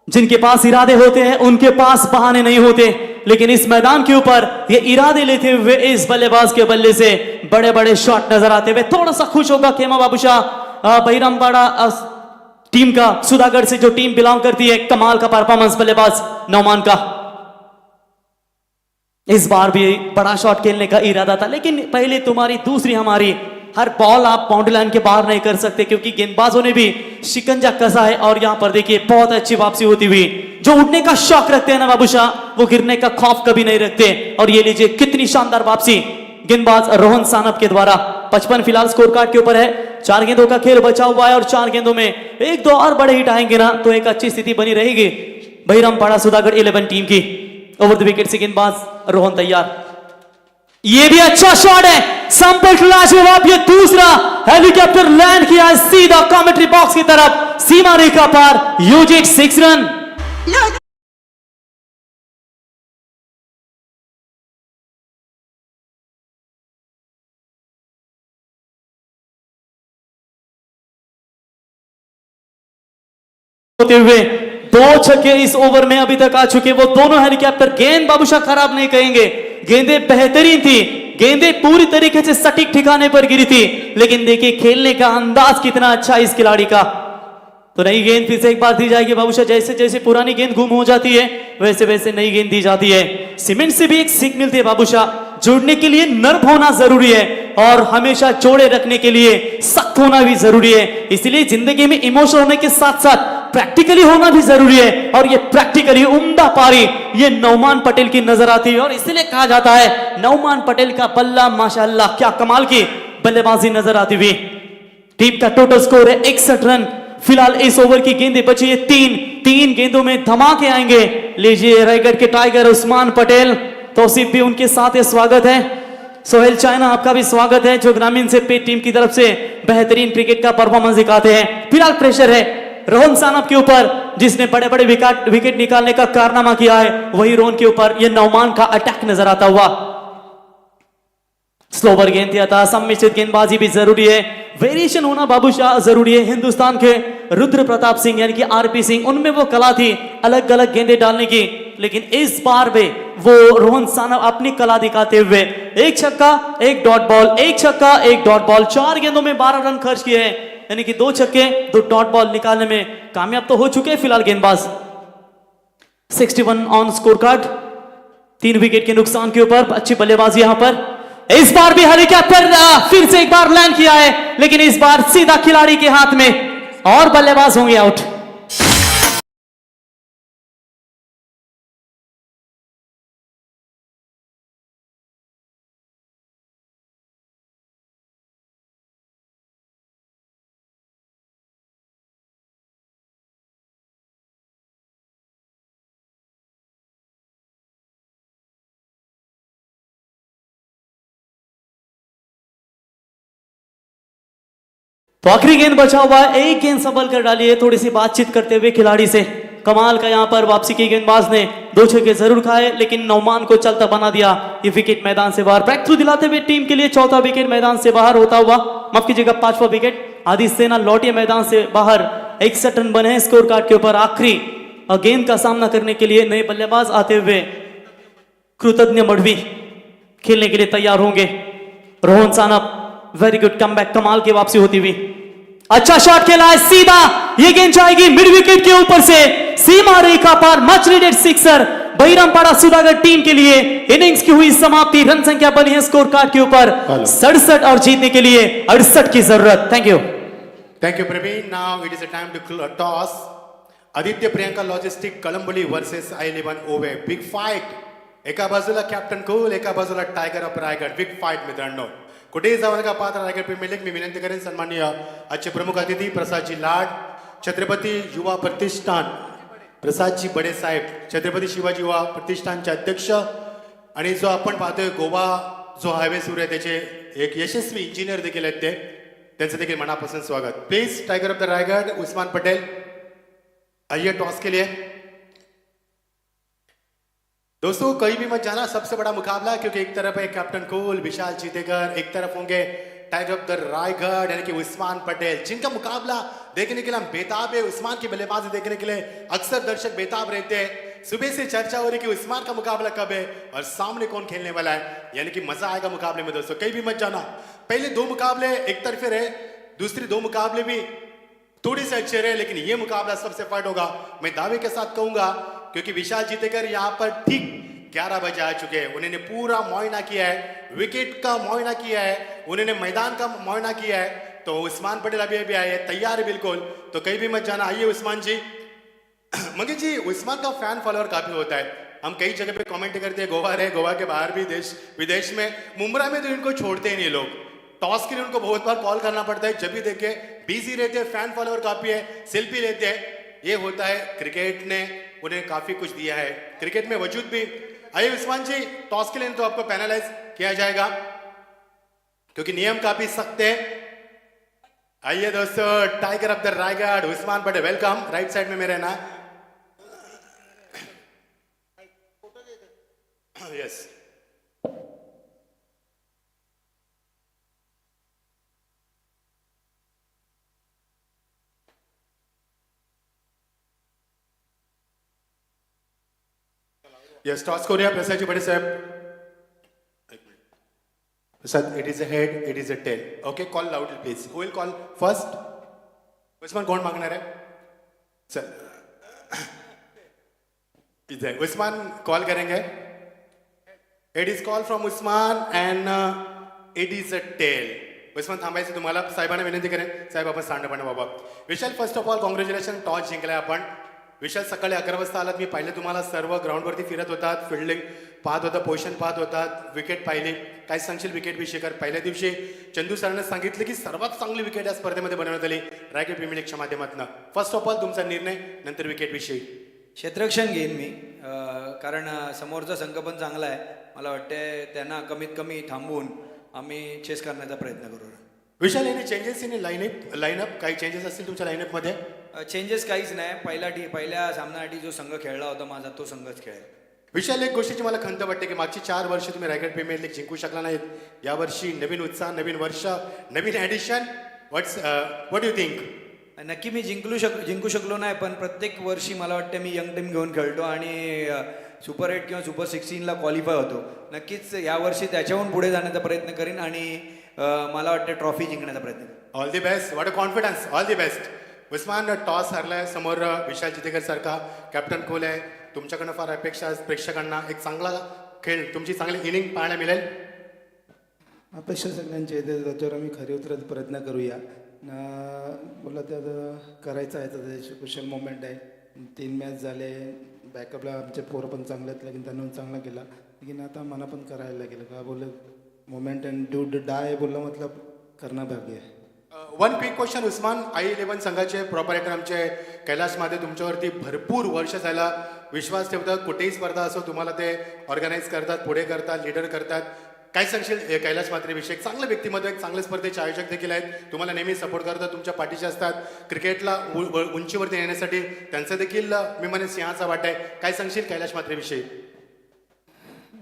जिनके पास इरादे होते हैं उनके पास बहाने नहीं होते, लेकिन इस मैदान के ऊपर ये इरादे लेते हुए इस बल्लेबाज के बल्ले से बड़े बड़े शॉट नजर आते हुए थोड़ा सा खुश होगा खेमा बाबूशाह बहिरामपाड़ा टीम का, सुधागढ़ से जो टीम बिलोंग करती है। कमाल का परफॉर्मेंस बल्लेबाज नौमान का। इस बार भी बड़ा शॉट खेलने का इरादा था, लेकिन पहले तुम्हारी दूसरी हमारी। हर बॉल आप बाउंड्री लाइन के बाहर नहीं कर सकते क्योंकि गेंदबाजों ने भी शिकंजा कसा है। और यहां पर देखिए बहुत अच्छी वापसी होती हुई। जो उड़ने का शौक रखते हैं ना बाबूशाह, वो गिरने का खौफ कभी नहीं रखते। और ये लीजिए कितनी शानदार वापसी गेंदबाज रोहन सानप के द्वारा। 55 फिलहाल स्कोर कार्ड के ऊपर है। 4 गेंदों का खेल बचा हुआ है और 4 गेंदों में 1-2 और बड़े हिट आएंगे ना तो एक अच्छी स्थिति बनी रहेगी बहिरामपाड़ा सुधागढ़ 11 टीम की। ओवर द विकेट से गेंदबाज रोहन तैयार। ये भी अच्छा शॉट है, संपर्क लाजवाब। ये दूसरा हेलीकॉप्टर लैंड किया सीधा कमेंट्री बॉक्स की तरफ, सीमा रेखा पार। यूजिट 6 रन। होते हुए 2 छक्के इस ओवर में अभी तक आ चुके। वो दोनों हेलीकॉप्टर गेंद बाबूशाह खराब नहीं कहेंगे, गेंदें बेहतरीन थी। गेंदें पूरी तरीके से सटीक ठिकाने पर गिरी थी, लेकिन देखिए खेलने का अंदाज कितना अच्छा है इस खिलाड़ी का। तो नई गेंद फिर से एक बार दी जाएगी बाबूशाह। जैसे जैसे पुरानी गेंद गुम हो जाती है वैसे वैसे नई गेंद दी जाती है। सीमेंट से भी एक सीख मिलती है बाबूशाह, जुड़ने के लिए नर्म होना जरूरी है और हमेशा जोड़े रखने के लिए सख्त होना भी जरूरी है। इसलिए जिंदगी में इमोशनल होने के साथ साथ प्रैक्टिकली होना भी जरूरी है, और ये प्रैक्टिकली उम्दा पारी ये नौमान पटेल की नजर आती है। और इसलिए कहा जाता है नौमान पटेल का बल्ला माशाअल्लाह, क्या कमाल की बल्लेबाजी नजर आती हुई। टीम का टोटल स्कोर है 61 रन। फिलहाल इस ओवर की गेंदें बची है तीन गेंदों में धमाके आएंगे। लीजिए रायगढ़ के टाइगर उस्मान पटेल, तौसीफ भी उनके साथ है, स्वागत है। सोहेल चाइना आपका भी स्वागत है, जो ग्रामीण से पे टीम की तरफ से बेहतरीन क्रिकेट का परफॉर्मेंस दिखाते हैं। फिलहाल प्रेशर है रोहन सानप के ऊपर, जिसने बड़े बड़े विकेट निकालने का कारनामा किया है, वही रोहन के ऊपर ये नौमान का अटैक नजर आता हुआ। स्लोवर गेंद दिया था, सम्मिश्रित गेंदबाजी भी जरूरी है, वेरिएशन होना बाबूशाह जरूरी है। हिंदुस्तान के रुद्र प्रताप सिंह यानी कि आरपी सिंह, उनमें वो कला थी अलग अलग गेंदें डालने की, लेकिन इस बार में वो रोहन सानप अपनी कला दिखाते हुए एक छक्का एक डॉट बॉल, एक छक्का एक डॉट बॉल, 4 गेंदों में 12 रन खर्च किए हैं, यानी कि 2 छक्के 2 डॉट बॉल निकालने में कामयाब तो हो चुके हैं फिलहाल गेंदबाज। 61 ऑन स्कोर कार्ड, 3 विकेट के नुकसान के ऊपर अच्छी बल्लेबाजी यहां पर। इस बार भी हेलीकॉप्टर फिर से एक बार लैंड किया है, लेकिन इस बार सीधा खिलाड़ी के हाथ में और बल्लेबाज होंगे आउट। तो आखिरी गेंद बचा हुआ है, एक गेंद संभल कर डाली है, थोड़ी सी बातचीत करते हुए खिलाड़ी से। कमाल का यहां पर वापसी की गेंदबाज ने 2 छक्के जरूर खाए, लेकिन नौमान को चलता बना दिया। ये विकेट मैदान से बाहर, ब्रेक थ्रू दिलाते हुए टीम के लिए 4था विकेट मैदान से बाहर होता हुआ, माफ कीजिएगा 5वां विकेट। आदि सेना लौटिए मैदान से बाहर, 61 रन बने हैं स्कोर कार्ड के ऊपर। आखिरी गेंद का सामना करने के लिए नए बल्लेबाज आते हुए कृतज्ञ मढ़वी खेलने के लिए तैयार होंगे। Rohan Sanap, very good comeback, कमाल की वापसी होती हुई। अच्छा शॉट खेला है, सीधा ये गेंद जाएगी मिड विकेट के ऊपर से, सीमा रेखा पार, मच नीडेड सिक्सर बहिरामपाड़ा सुधागढ़ टीम के लिए। इनिंग्स की हुई समाप्ति, रन संख्या बनी है स्कोर कार्ड के ऊपर 67 और जीतने के लिए 68 की जरूरत। Thank you Pravin. Now it is a time to toss. Aditya Priyanka logistic Kalamboli versus I11 ओवे, बिग फाईट। एका बाजूला कॅप्टन कूल, एका बाजूला tiger of Raigad, big fight मित्रांनो। कुठेही जाऊ नका, पात्र रायगड प्रीमियर लीग। मी विनंती करेन सन्माननीय आजचे प्रमुख अतिथी प्रसादजी लाड, छत्रपती युवा प्रतिष्ठान, प्रसादजी बडे साहेब, छत्रपती शिवाजी युवा प्रतिष्ठानचे अध्यक्ष, आणि जो आपण पाहतोय गोवा जो हायवे सुरू आहे त्याचे एक यशस्वी इंजिनियर देखील आहेत ते, त्यांचं देखील मनापासून स्वागत। Please tiger of the Raigarh Usman Patel आइए टॉस के लिए। दोस्तों कहीं भी मत जाना, सबसे बड़ा मुकाबला, क्योंकि एक तरफ है कैप्टन कूल विशाल चीतेकर, एक तरफ होंगे टाइगर ऑफ द रायगढ़ यानी कि उस्मान पटेल, जिनका मुकाबला देखने के लिए हम बेताब है। उस्मान की बल्लेबाजी देखने के लिए अक्सर दर्शक बेताब रहते हैं। सुबह से चर्चा हो रही कि उस्मान का मुकाबला कब है और सामने कौन खेलने वाला है, यानी कि मजा आएगा मुकाबले में। दोस्तों कहीं भी मत जाना, पहले 2 मुकाबले एक तरफे रहे, दूसरे 2 मुकाबले भी थोड़ी से अच्छे रहे, लेकिन ये मुकाबला सबसे फाइट होगा, मैं दावे के साथ कहूंगा, क्योंकि विशाल जीतेकर यहाँ पर ठीक 11 बजे आ चुके हैं। उन्होंने पूरा मुआयना किया है, विकेट का मुआयना किया है, उन्होंने मैदान का मुआयना किया है। तो उस्मान पटेल अभी अभी आए, तैयार है बिल्कुल, तो कहीं भी मत जाना। आइए उस्मान जी। मंगेश जी, उस्मान का फैन फॉलोअर काफी होता है, हम कई जगह पे कमेंट करते हैं, गोवा रहे, गोवा के बाहर भी, देश विदेश में, मुंब्रा में तो इनको छोड़ते ही नहीं लोग। टॉस के लिए उनको बहुत बार कॉल करना पड़ता है, जब भी देखे बिजी रहते हैं, फैन फॉलोअर काफी है, सेल्फी लेते हैं। ये होता है, क्रिकेट ने उन्हें काफी कुछ दिया है, क्रिकेट में वजूद भी। आइए उस्मान जी, टॉस के लिए तो आपको पैनलाइज किया जाएगा क्योंकि नियम काफी सख्त है। आइए दोस्तों, tiger of the Raigarh Usman Patel, welcome. Right side में मेरे ना, यस। यस, टॉस करूया प्रसादजी बडे साहेब। Sir, it is a head, it is a tail. Okay, call loudly please. Who will call first? Usman कौन मांगणार आहे? सर इधर उस्मान कॉल करेंगे. It is call from Usman and it is a tail. Usman थांबायचं तुम्हाला साहेबांना विनंती करेन. साहेब आपण सांडपणे बाबा. Vishal first of all congratulation, toss जिंकलाय आपण. विशाल सकाळी 11 वाजता आलात. मी पाहिलं तुम्हाला सर्व ग्राउंडवरती फिरत होतात, फिल्डिंग पाहत होता, पोझिशन पाहत होतात, विकेट पाहिली. काय सांगशील विकेट विषयी? कर पहिल्या दिवशी चंदू सरांना सांगितलं की सर्वात चांगली विकेट या स्पर्धेमध्ये बनवण्यात आली रायगड प्रीमियर लीगच्या माध्यमातून. फर्स्ट ऑफ ऑल तुमचा निर्णय, नंतर विकेट विषयी. क्षेत्ररक्षण घेईन मी, कारण समोरचा संघ पण चांगला आहे. मला वाटते त्यांना कमीत कमी थांबवून आम्ही चेस करण्याचा प्रयत्न करू. विशाल यांनी चेंजेस इन लाईनअप काही चेंजेस असतील तुमच्या लाईनअपमध्ये? चेंजेस काहीच नाही. पहिल्या सामन्यासाठी जो संघ खेळला होता माझा तो संघच खेळेल. विशाल, एक गोष्टीची मला खंत वाटते की मागची 4 वर्ष तुम्ही रायगड प्रीमियर लीग जिंकू शकला नाहीत. यावर्षी नवीन उत्साह, नवीन वर्ष, नवीन ॲडिशन. What you think? नक्की मी जिंकू शकलो नाही, पण प्रत्येक वर्षी मला वाटतं मी यंग टीम घेऊन खेळतो आणि सुपर 8 किंवा सुपर 16ला क्वालिफाय होतो. नक्कीच यावर्षी त्याच्याहून पुढे जाण्याचा प्रयत्न करीन आणि मला वाटतं ट्रॉफी जिंकण्याचा प्रयत्न करेन. All the best. What a confidence. All the best. Usman, toss हरलाय, समोर विशाल चितेकर सारखा कॅप्टन कोल आहे. तुमच्याकडनं फार अपेक्षा, प्रेक्षकांना एक चांगला खेळ, तुमची चांगली इनिंग पाहायला मिळेल. अपेक्षा सगळ्यांची येते, त्याच्यावर आम्ही खरी उतरायचा प्रयत्न करूया. बोला त्यात करायचं आहे, तर कुशल मोमेंट आहे. 3 मॅच झाले, बॅकअपला आमचे पोरं पण चांगले आहेत, लेकिन त्यांना चांगला केला. लेकिन आता मला पण करायला लागेल का बोले मोमेंट अँड डू डाय बोललं मतलब करणं भाग्य आहे. One big question Usman, I11 संघाचे प्रॉपरेटर आमचे कैलाश मादे तुमच्यावरती भरपूर वर्ष झाला विश्वास ठेवतात. कुठेही स्पर्धा असो तुम्हाला ते ऑर्गनाईज करतात, पुढे करतात, लीडर करतात. काय सांगशील कैलाश मात्रेविषयी? एक चांगलं व्यक्तिमत्व, एक चांगल्या स्पर्धेचे आयोजक देखील आहेत, तुम्हाला नेहमी सपोर्ट करतात, तुमच्या पाठीचे असतात. क्रिकेटला उंचीवरती नेण्यासाठी त्यांचं देखील मी म्हणेन सिंहाचा वाटा आहे. काय सांगशील कैलाश मात्रेविषयी?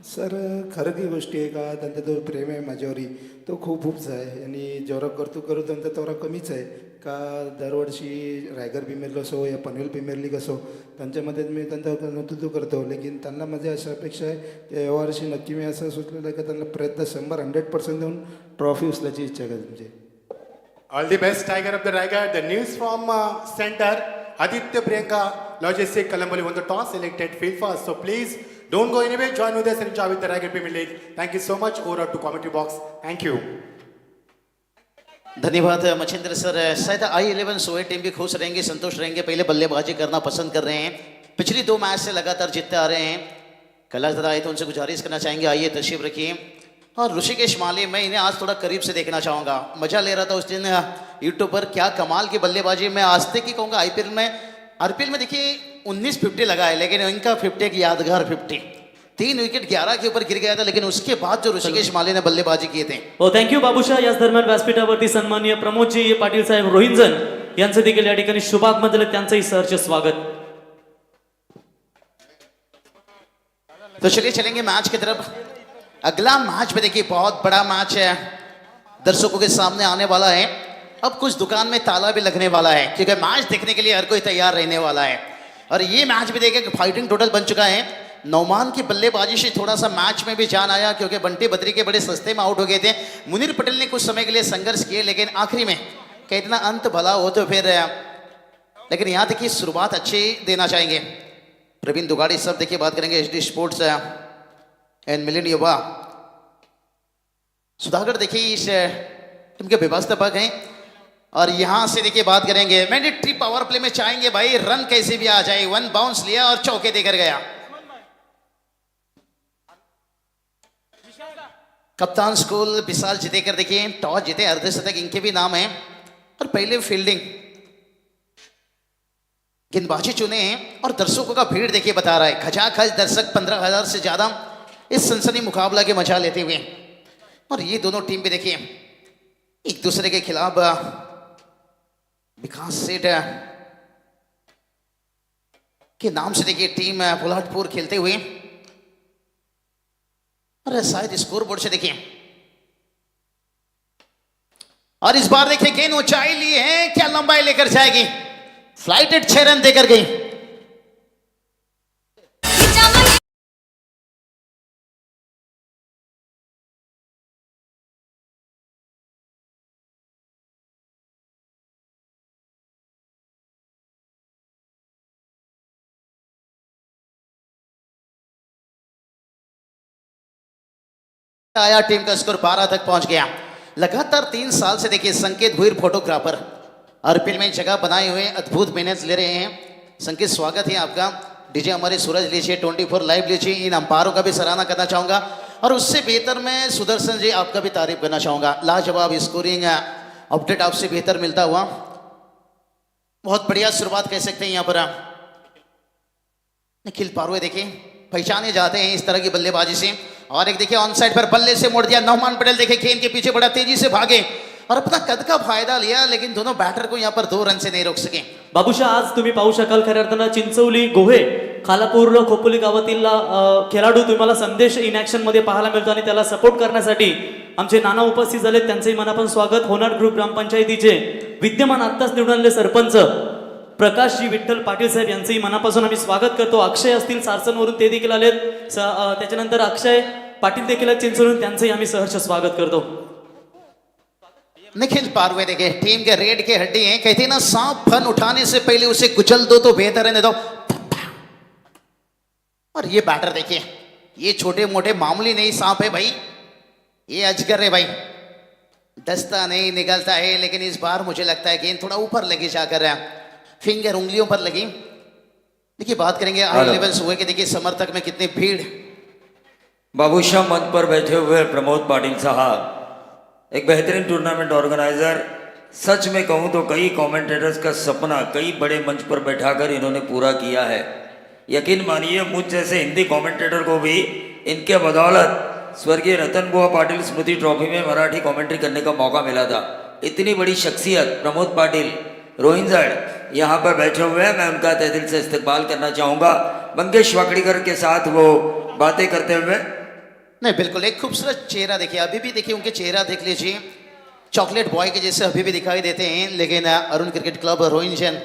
सर खरं ती गोष्टी आहे का, त्यांचा जो प्रेम आहे माझ्यावरी तो खूपच आहे. आणि जेवढा करू त्यांचा तेवढा कमीच आहे. का दरवर्षी रायगड प्रीमियर लीग असो या पनवेल प्रीमियर लीग असो, त्यांच्यामध्ये मी त्यांचं नेतृत्व करतो. लेकिन त्यांना माझी अशा अपेक्षा आहे की यावर्षी नक्की मी असं सुचलेलं आहे की त्यांना प्रयत्न 100% देऊन ट्रॉफी उचलायची इच्छा आहे तुमची. All the best tiger of the Raigad. The news from centre, Aditya Priyanka Logistics Kalamboli won the toss, selected field first. So please don't go anywhere. Join with us and enjoy with the Raigad Premier League. Thank you so much. Over to commentary box. Thank you. धन्यवाद मच्छिंद्र सर. शायद I11 सोए टीम भी खुश रहेंगे, संतुष्ट रहेंगे. पहले बल्लेबाजी करना पसंद कर रहे हैं, पिछली 2 मैच से लगातार जीतते आ रहे हैं. कैलाश दादा आए तो उनसे गुजारिश करना चाहेंगे, आइए तशरीफ रखिए. और ऋषिकेश माली, मैं इन्हें आज थोड़ा करीब से देखना चाहूँगा. मजा ले रहा था उस दिन यूट्यूब पर, क्या कमाल की बल्लेबाजी. मैं आज तक ही कहूँगा आईपीएल में देखिए 19-50 लगा है, लेकिन इनका 50 एक यादगार 50. 3 विकेट 11 के ऊपर गिर गया था, लेकिन उसके बाद जो ऋषिकेश माली ने बल्लेबाजी किए थे. हो, थँक्यू बाबूशा. याच दरम्यान व्यासपीठावरती सन्माननीय प्रमोदजी पाटील साहेब रोहिंजन यांचं देखील या ठिकाणी शुभागमन दिलं, त्यांचंही सहर्ष स्वागत. तो चलिए चलेंगे मैच की तरफ. अगला मैच में देखिए बहुत बड़ा मैच है, दर्शकों के सामने आने वाला है. अब कुछ दुकान में ताला भी लगने वाला है, क्योंकि मैच देखने के लिए हर कोई तैयार रहने वाला है. और ये मैच भी देखिए फाइटिंग टोटल बन चुका है. नौमान की बल्लेबाजी से थोड़ा सा मैच में भी जान आया, क्योंकि बंटी बद्री के बड़े सस्ते में आउट हो गए थे. मुनीर पटेल ने कुछ समय के लिए संघर्ष किए, लेकिन आखिरी में क्या इतना अंत भला हो तो फिर, लेकिन यहाँ देखिए शुरुआत अच्छी देना चाहेंगे. प्रवीण दुगाड़ी सब देखिए बात करेंगे HD स्पोर्ट्स एंड मिलियन युवा. सुधाकर देखिए इस टीम के व्यवस्थापक हैं. और यहां से देखिए बात करेंगे, मैंडेटरी पावर प्ले में चाहेंगे भाई रन कैसे भी आ जाए. 1 बाउंस लिया और चौके देकर गया. कप्तान स्कूल विशाल जितेकर देखिए टॉस जीते, अर्धशतक इनके भी नाम है. और पहले फील्डिंग गेंदबाजी चुने हैं. और दर्शकों का भीड़ देखिए बता रहा है, खचाखच दर्शक 15,000 से ज्यादा इस सनसनी मुकाबला के मजा लेते हुए. और ये दोनों टीम भी देखिए एक दूसरे के खिलाफ विकास सेठ के नाम से देखिए टीम पोलाटपुर खेलते हुए. और शायद स्कोर बोर्ड से देखिए, और इस बार देखिए गेंद ऊंचाई ली है, क्या लंबाई लेकर जाएगी. फ्लाइटेड 6 रन देकर गई. आया, टीम का स्कोर 12 तक पहुंच गया। लगातार 3 साल से देखिए संकेत भुईर फोटोग्राफर आरपीएल में जगह बनाए हुए अद्भुत मेहनत ले रहे हैं। संकेत स्वागत है आपका। डीजे हमारे सूरज लीजिए, 24 लाइव लीजिए। इन अंपायरों का भी सराहना करना चाहूंगा और उससे बेहतर मैं सुदर्शन जी आपका भी तारीफ करना चाहूंगा। लाजवाब स्कोरिंग अपडेट आपसे बेहतर मिलता हुआ, बहुत बढ़िया शुरुआत कह सकते हैं यहाँ पर। निखिल पारवे देखिए पहचाने जाते हैं इस तरह की बल्लेबाजी से। और एक देखिए ऑन साइड पर बल्ले से मोड़ दिया नौमान पटेल, देखिए खेन के पीछे बड़ा तेजी से भागे और अपना कद का फायदा लिया, लेकिन दोनों बैटर को यहाँ पर 2 रन से नहीं रोक सके। बाबूशा, आज तुम्ही पाहू शकाल खऱ्या अर्थानं चिंचवली, गोहे, खालापूर, खोपोली गावातील खेळाडू तुम्हाला संदेश इन ऍक्शन मध्ये पाहायला मिळतो आणि त्याला सपोर्ट करण्यासाठी आमचे नाना उपस्थित झाले, त्यांचंही मनापासून स्वागत। होनार ग्रुप ग्रामपंचायतीचे विद्यमान आत्ताच निवडून आलेले सरपंच प्रकाशजी विठ्ठल पाटील साहेब यांचंही मनापासून आम्ही स्वागत करतो। अक्षय असतील सारसनवरून, ते देखील आलेत। त्याच्यानंतर अक्षय पाटील देखील आहेत चिंचवलीहून, त्यांचंही आम्ही सहर्ष स्वागत करतो। निखिल पारवे देखिए टीम के रेड के हड्डी हैं, कहते हैं ना सांप फन उठाने से पहले उसे कुचल दो तो बेहतर है, नहीं तो। और ये बैटर देखिए, ये छोटे मोटे मामूली नहीं सांप है भाई, ये अजगर है भाई। दस्ता नहीं निकलता है, लेकिन इस बार मुझे लगता है गेंद थोड़ा ऊपर लगी जाकर फिंगर उंगलियों पर लगी। देखिए बात करेंगे हाई लेवल हुए कि देखिए समर्थक में कितनी भीड़। बाबूशाह मंच पर बैठे हुए प्रमोद पाटिल साहब, एक बेहतरीन टूर्नामेंट ऑर्गेनाइजर। सच में कहूं तो कई कमेंटेटर्स का सपना कई बड़े मंच पर बैठाकर इन्होंने पूरा किया है। यकीन मानिए मुझ जैसे हिंदी कमेंटेटर को भी इनके बदौलत स्वर्गीय रतन बुआ पाटिल स्मृति ट्रॉफी में मराठी कमेंट्री करने का मौका मिला था। इतनी बड़ी शख्सियत प्रमोद पाटिल रोहिंजड़ यहाँ पर बैठे हुए हैं, मैं उनका तहे दिल से इस्तकबाल करना चाहूँगा। मंगेश वाकड़ीकर के साथ वो बातें करते हुए। नहीं बिल्कुल, एक खूबसूरत चेहरा देखिए, अभी भी देखिए उनके चेहरा देख लीजिए, चॉकलेट बॉय के जैसे अभी भी दिखाई देते हैं। लेकिन अरुण क्रिकेट क्लब रोहिंजन,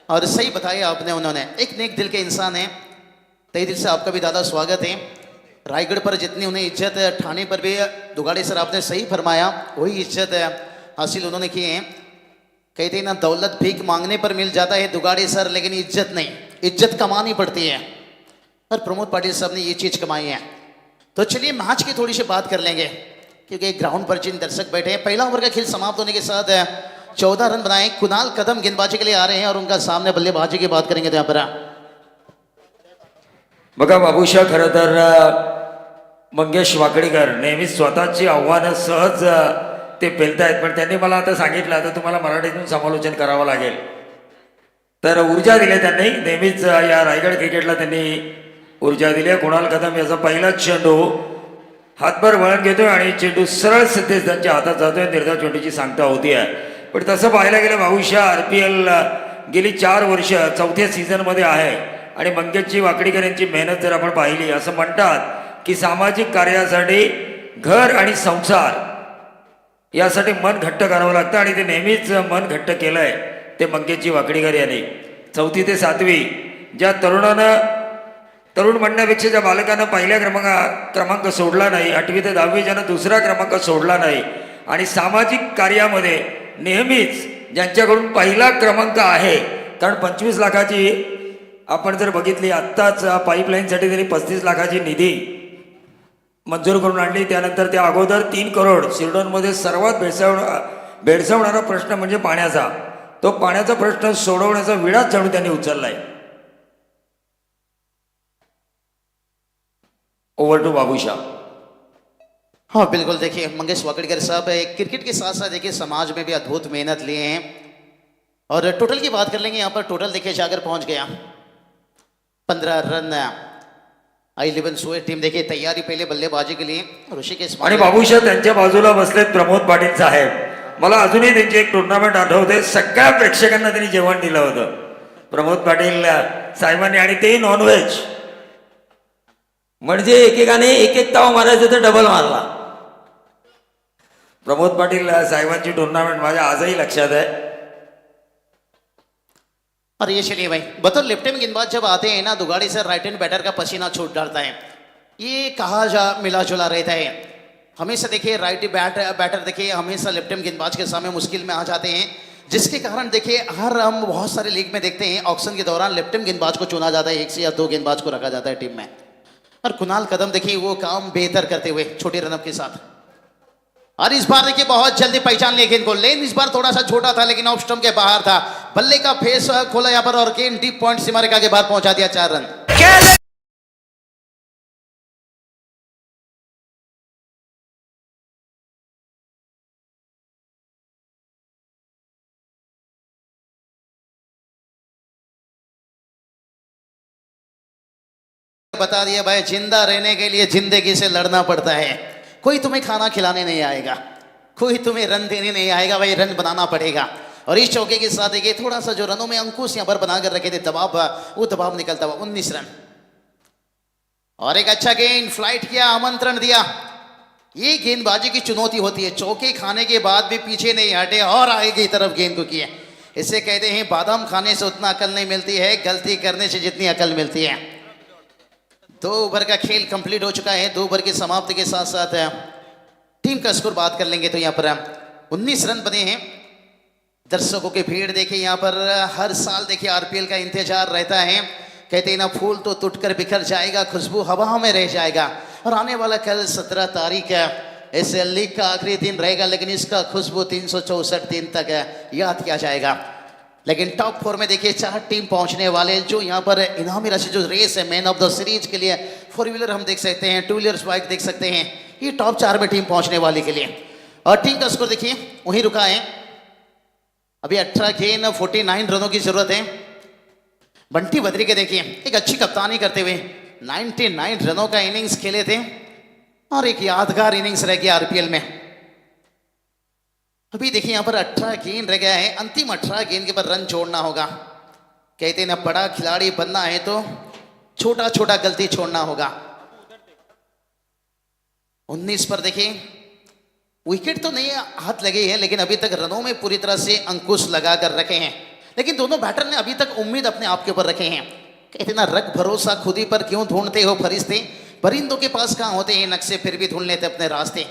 और सही बताया आपने, उन्होंने एक नेक दिल के इंसान है। तहे दिल से आपका भी दादा स्वागत है। रायगढ़ पर जितनी उन्हें इज्जत है, ठाणे पर भी दुगाड़े सर आपने सही फरमाया, वही इज्जत हासिल उन्होंने की है। कहते हैं ना दौलत भीख मांगने पर मिल जाता है दुगाड़े सर, लेकिन इज्जत नहीं, इज्जत कमानी पड़ती है। और प्रमोद पाटिल साहब ने ये चीज कमाई है। तो चलिए मैच की थोड़ी सी बात कर लेंगे, क्योंकि ग्राउंड पर जिन दर्शक बैठे हैं, पहला ओवर का खेल समाप्त होने के साथ 14 रन बनाए। कुणाल कदम गेंदबाजी के लिए आ रहे हैं और उनका सामने बल्लेबाजी की बात करेंगे तो यहाँ पर बघा बाबूशाह, खरं तर मंगेश वाकड़ीकर नेहमीच स्वतःची आव्हानं सहज ते पेलतायत, पण त्यांनी मला आता सांगितलं आता तुम्हाला मराठीतून समालोचन करावं लागेल। तर ऊर्जा दिली त्यांनी, नेहमीच या रायगड क्रिकेटला त्यांनी ऊर्जा दिली आहे। कुणाल कदम याचा पहिलाच चेंडू हातभर वळण घेतोय आणि चेंडू सरळ सिद्धेश त्यांच्या हातात जातोय। निर्धाव चेंडूची सांगता होती आहे, पण तसं पाहायला गेलं बाबूशाह आरपीएल गेली 4 वर्ष 4थ्या सीझनमध्ये आहे आणि मंगेशजी वाकड़ीकर यांची मेहनत जर आपण पाहिली, असं म्हणतात की सामाजिक कार्यासाठी घर आणि संसार यासाठी मन घट्ट करावं लागतं आणि ते नेहमीच मन घट्ट केलंय ते मंगेशजी वाकड़ीकर यांनी। 4थी ते 7वी ज्या तरुण म्हणण्यापेक्षा ज्या बालकानं पहिल्या क्रमांक सोडला नाही, 8वी ते 10वी ज्यानं दुसरा क्रमांक सोडला नाही आणि सामाजिक कार्यामध्ये नेहमीच ज्यांच्याकडून पहिला क्रमांक आहे, कारण 25 लाखाची आपण जर बघितली आत्ताच पाईपलाईनसाठी त्यांनी 35 लाखाची निधी मंजूर करून आणली। त्यानंतर त्या अगोदर 3 करोड शिरडोनमध्ये सर्वात भेडसावणारा प्रश्न म्हणजे पाण्याचा, तो पाण्याचा प्रश्न सोडवण्याचा विडाच जणू त्यांनी उचललाय। Over to Babushah. हाँ बिल्कुल, देखिए मंगेश वाकड़ीकर साहब एक क्रिकेट के साथ साथ देखिए समाज में भी अद्भुत मेहनत लिए हैं। और टोटल की बात कर लेंगे, यहाँ पर टोटल देखिए जाकर पहुंच गया 15 रन। I11 सोए टीम देखिए तैयारी पहले बल्लेबाजी के लिए ऋषिकेश आणि बाबूशाह त्यांच्या बाजूला बसलेत प्रमोद पाटिल साहेब। मला अजूनही त्यांची एक टुर्नामेंट आठवते, सगळ्या प्रेक्षकांना त्यांनी जेवण दिलं होतं प्रमोद पाटिल साहेबांनी, आणि तेही नॉनव्हेज। म्हणजे एकेकाने एक ताव मारायचं तर डबल मारला। प्रमोद पाटिल साहेबांची टुर्नामेंट माझ्या आजही लक्षात है। और ये चलिए भाई, बतौर लेफ्ट हैंड गेंदबाज जब आते हैं ना दुगाड़ी से, राइट हैंड बैटर का पसीना छूट डालता है, ये कहा जा मिला जुला रहता है। हमेशा देखिए राइट बैटर देखिए हमेशा लेफ्ट हैंड गेंदबाज के सामने मुश्किल में आ जाते हैं, जिसके कारण देखिए हम बहुत सारे लीग में देखते हैं ऑक्शन के दौरान लेफ्ट हैंड गेंदबाज को चुना जाता है, 1 से या 2 गेंदबाज को रखा जाता है टीम में। और कुणाल कदम देखिए वो काम बेहतर करते हुए छोटे रनअप के साथ। और इस बार देखिए बहुत जल्दी पहचान लिया गेंद को। लेन इस बार थोड़ा सा छोटा था लेकिन ऑफ स्टंप के बाहर था। बल्ले का फेस खोला यहाँ पर और गेंद डीप पॉइंट सीमा रेखा के बाहर पहुंचा दिया 4 रन। बता दिया भाई, जिंदा रहने के लिए जिंदगी से लड़ना पड़ता है। कोई तुम्हें खाना खिलाने नहीं आएगा, कोई तुम्हें रन देने नहीं आएगा, भाई रन बनाना पड़ेगा। और इस चौके के साथ देखिए थोड़ा सा जो रनों में अंकुश यहाँ पर बनाकर रखे थे, दबाव वो दबाव निकलता हुआ 19 रन। और एक अच्छा गेंद फ्लाइट किया, आमंत्रण दिया। ये गेंदबाजी की चुनौती होती है, चौके खाने के बाद भी पीछे नहीं हटे और आगे की तरफ गेंद को किया। इसे कहते हैं बादाम खाने से उतना अकल नहीं मिलती है, गलती करने से जितनी अकल मिलती है। 2 ओवर का खेल कंप्लीट हो चुका है। 2 ओवर की समाप्ति के साथ साथ टीम का स्कोर बात कर लेंगे तो यहाँ पर 19 रन बने हैं। दर्शकों की भीड़ देखिए यहाँ पर हर साल देखिए आरपीएल का इंतजार रहता है। कहते हैं ना, फूल तो टूटकर बिखर जाएगा, खुशबू हवा में रह जाएगा। और आने वाला कल 17 तारीख है, इस लीग का आखिरी दिन रहेगा, लेकिन इसका खुशबू 364 दिन तक याद किया जाएगा। लेकिन टॉप 4 में देखिए 4 टीम पहुंचने वाले, जो यहाँ पर इनामी राशि जो रेस है मैन ऑफ द सीरीज के लिए 4 व्हीलर हम देख सकते हैं, 2 व्हीलर्स बाइक देख सकते हैं। ये टॉप 4 में टीम पहुंचने वाली के लिए। और टीम का स्कोर देखिए वहीं रुका है अभी 18 गेंद 49 रनों की जरूरत है। बंटी बद्री के देखिए एक अच्छी कप्तानी करते हुए 99 रनों का इनिंग्स खेले थे और एक यादगार इनिंग्स रह गया आरपीएल में। अभी देखिए यहाँ पर 18 गेंद रह गया है, अंतिम 18 गेंद के पर रन जोड़ना होगा। कहते हैं ना, बड़ा खिलाड़ी बनना है तो छोटा छोटा गलती छोड़ना होगा। 19 पर देखिए विकेट तो नहीं हाथ लगे हैं, लेकिन अभी तक रनों में पूरी तरह से अंकुश लगा कर रखे हैं। लेकिन दोनों बैटर ने अभी तक उम्मीद अपने आप के ऊपर रखे हैं। कहते ना, रख भरोसा खुद ही पर क्यों ढूंढते हो फरिश्ते, परिंदों के पास कहाँ होते हैं नक्शे, फिर भी ढूंढ लेते अपने रास्ते।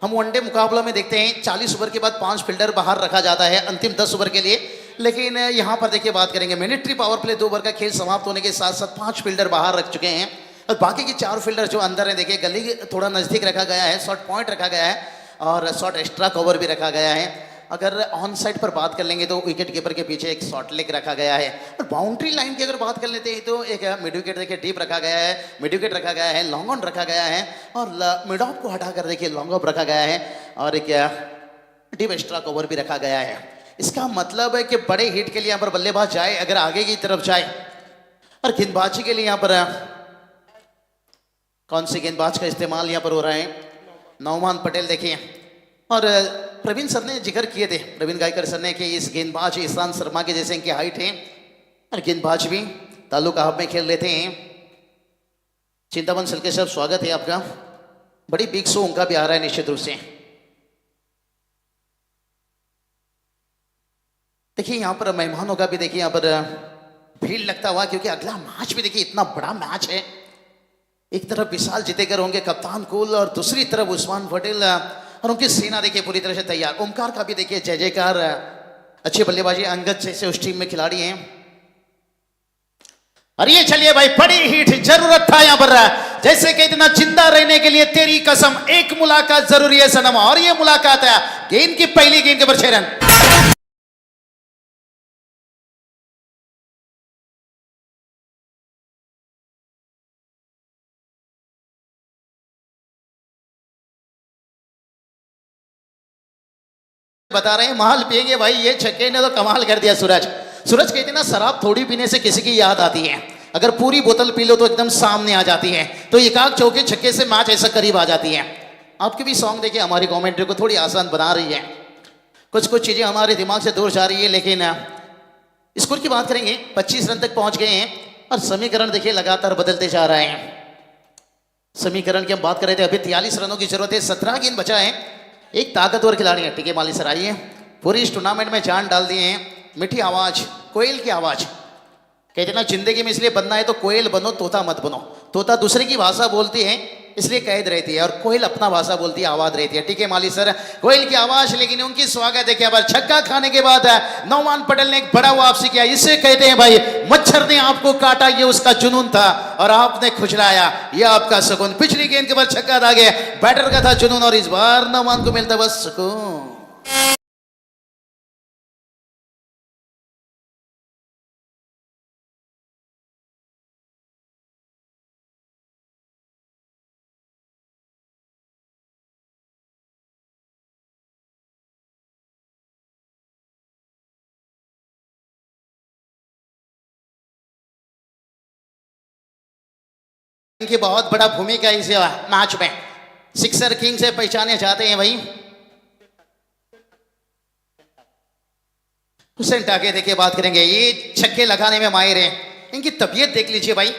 हम वनडे मुकाबला में देखते हैं 40 ओवर के बाद 5 फील्डर बाहर रखा जाता है अंतिम 10 ओवर के लिए। लेकिन यहाँ पर देखिए बात करेंगे मिलिट्री पावर प्ले 2 ओवर का खेल समाप्त होने के साथ साथ 5 फील्डर बाहर रख चुके हैं और बाकी की 4 फील्डर जो अंदर है देखिए गली के थोड़ा नजदीक रखा गया है, शॉर्ट पॉइंट रखा गया है और शॉर्ट एक्स्ट्रा कवर भी रखा गया है। अगर ऑन साइड पर बात कर लेंगे तो विकेट कीपर के पीछे एक शॉर्ट लेग रखा गया है। और बाउंड्री लाइन की अगर बात कर लेते हैं तो एक मिड विकेट देखिए डीप रखा गया है, मिड विकेट रखा गया है, लॉन्ग ऑन रखा गया है और मिड ऑफ को हटाकर देखिए लॉन्ग ऑफ रखा गया है और एक डीप एक्स्ट्रा कवर भी रखा गया है। इसका मतलब है कि बड़े हिट के लिए यहाँ पर बल्लेबाज जाए अगर आगे की तरफ जाए, और गेंदबाजी के लिए यहाँ पर कौन सी गेंदबाज का इस्तेमाल यहाँ पर हो रहा है, नौमान पटेल देखिए। और प्रवीण सर ने जिक्र किए थे, प्रवीण गायकर सर ने, कि इस गेंदबाज ईशांत शर्मा के जैसे इनकी हाइट है और गेंदबाज भी ताल्लुका हाफ में खेल लेते हैं। चिंतामन सलके साहब स्वागत है आपका, बड़ी बिग शो उनका भी आ रहा है निश्चित रूप से। देखिए यहाँ पर मेहमानों का भी देखिए यहाँ पर भीड़ लगता हुआ, क्योंकि अगला मैच भी देखिए इतना बड़ा मैच है। एक तरफ विशाल जितेकर होंगे कप्तान कुल और दूसरी तरफ उस्मान पटेल और उनकी सेना देखिए पूरी तरह से तैयार। ओमकार का भी देखिए जय जयकार, अच्छी बल्लेबाजी, अंगद जैसे उस टीम में खिलाड़ी हैं। और ये चलिए भाई, बड़ी हिट जरूरत था यहाँ पर, जैसे कि इतना जिंदा रहने के लिए तेरी कसम, एक मुलाकात जरूरी है सनम। और ये मुलाकात है गेंद की पहली गेंद के पर 6 रन। बता रहे हैं माल पिएंगे भाई, ये छक्के ने तो कमाल कर दिया। सूरज कहते ना, शराब थोड़ी पीने से किसी की याद आती है, अगर पूरी बोतल पी लो तो एकदम सामने आ जाती है। तो एकाक चौके छक्के से मैच ऐसा करीब आ जाती है। आपके भी सॉन्ग देखिए हमारी कमेंट्री को थोड़ी आसान बना रही है, कुछ चीजें हमारे दिमाग से दूर जा रही है। लेकिन स्कोर की बात करेंगे, 25 रन तक पहुंच गए हैं और समीकरण देखिए लगातार बदलते जा रहे हैं। समीकरण की हम बात कर रहे थे, अभी 43 रनों की जरूरत है, 17 गेंद बचा है। एक ताकतवर खिलाड़ी है टीके माली सर, आइए, पूरी इस टूर्नामेंट में जान डाल दिए हैं। मीठी आवाज, कोयल की आवाज, कहते ना जिंदगी में इसलिए बनना है तो कोयल बनो, तोता मत बनो। तोता दूसरे की भाषा बोलती है इसलिए कैद रहती है और कोयल अपना भाषा बोलती है, आवाज रहती है। ठीक है माली सर, कोयल की आवाज लेकिन उनकी स्वागत है क्या बार। छक्का खाने के बाद नौमान पटेल ने एक बड़ा वापसी किया। इसे कहते हैं भाई मच्छर ने आपको काटा, ये उसका जुनून था और आपने खुजलाया, ये आपका सुकून। पिछली गेंद के बाद छक्का था गया, बैटर का था जुनून और इस बार नौमान को मिलता बस सुकून। इनकी बहुत बड़ा भूमिका इस मैच में, सिक्सर किंग से पहचाने जाते हैं भाई। हुसैन टाके देखिए बात करेंगे, ये छक्के लगाने में माहिर है। इनकी तबीयत देख लीजिए भाई,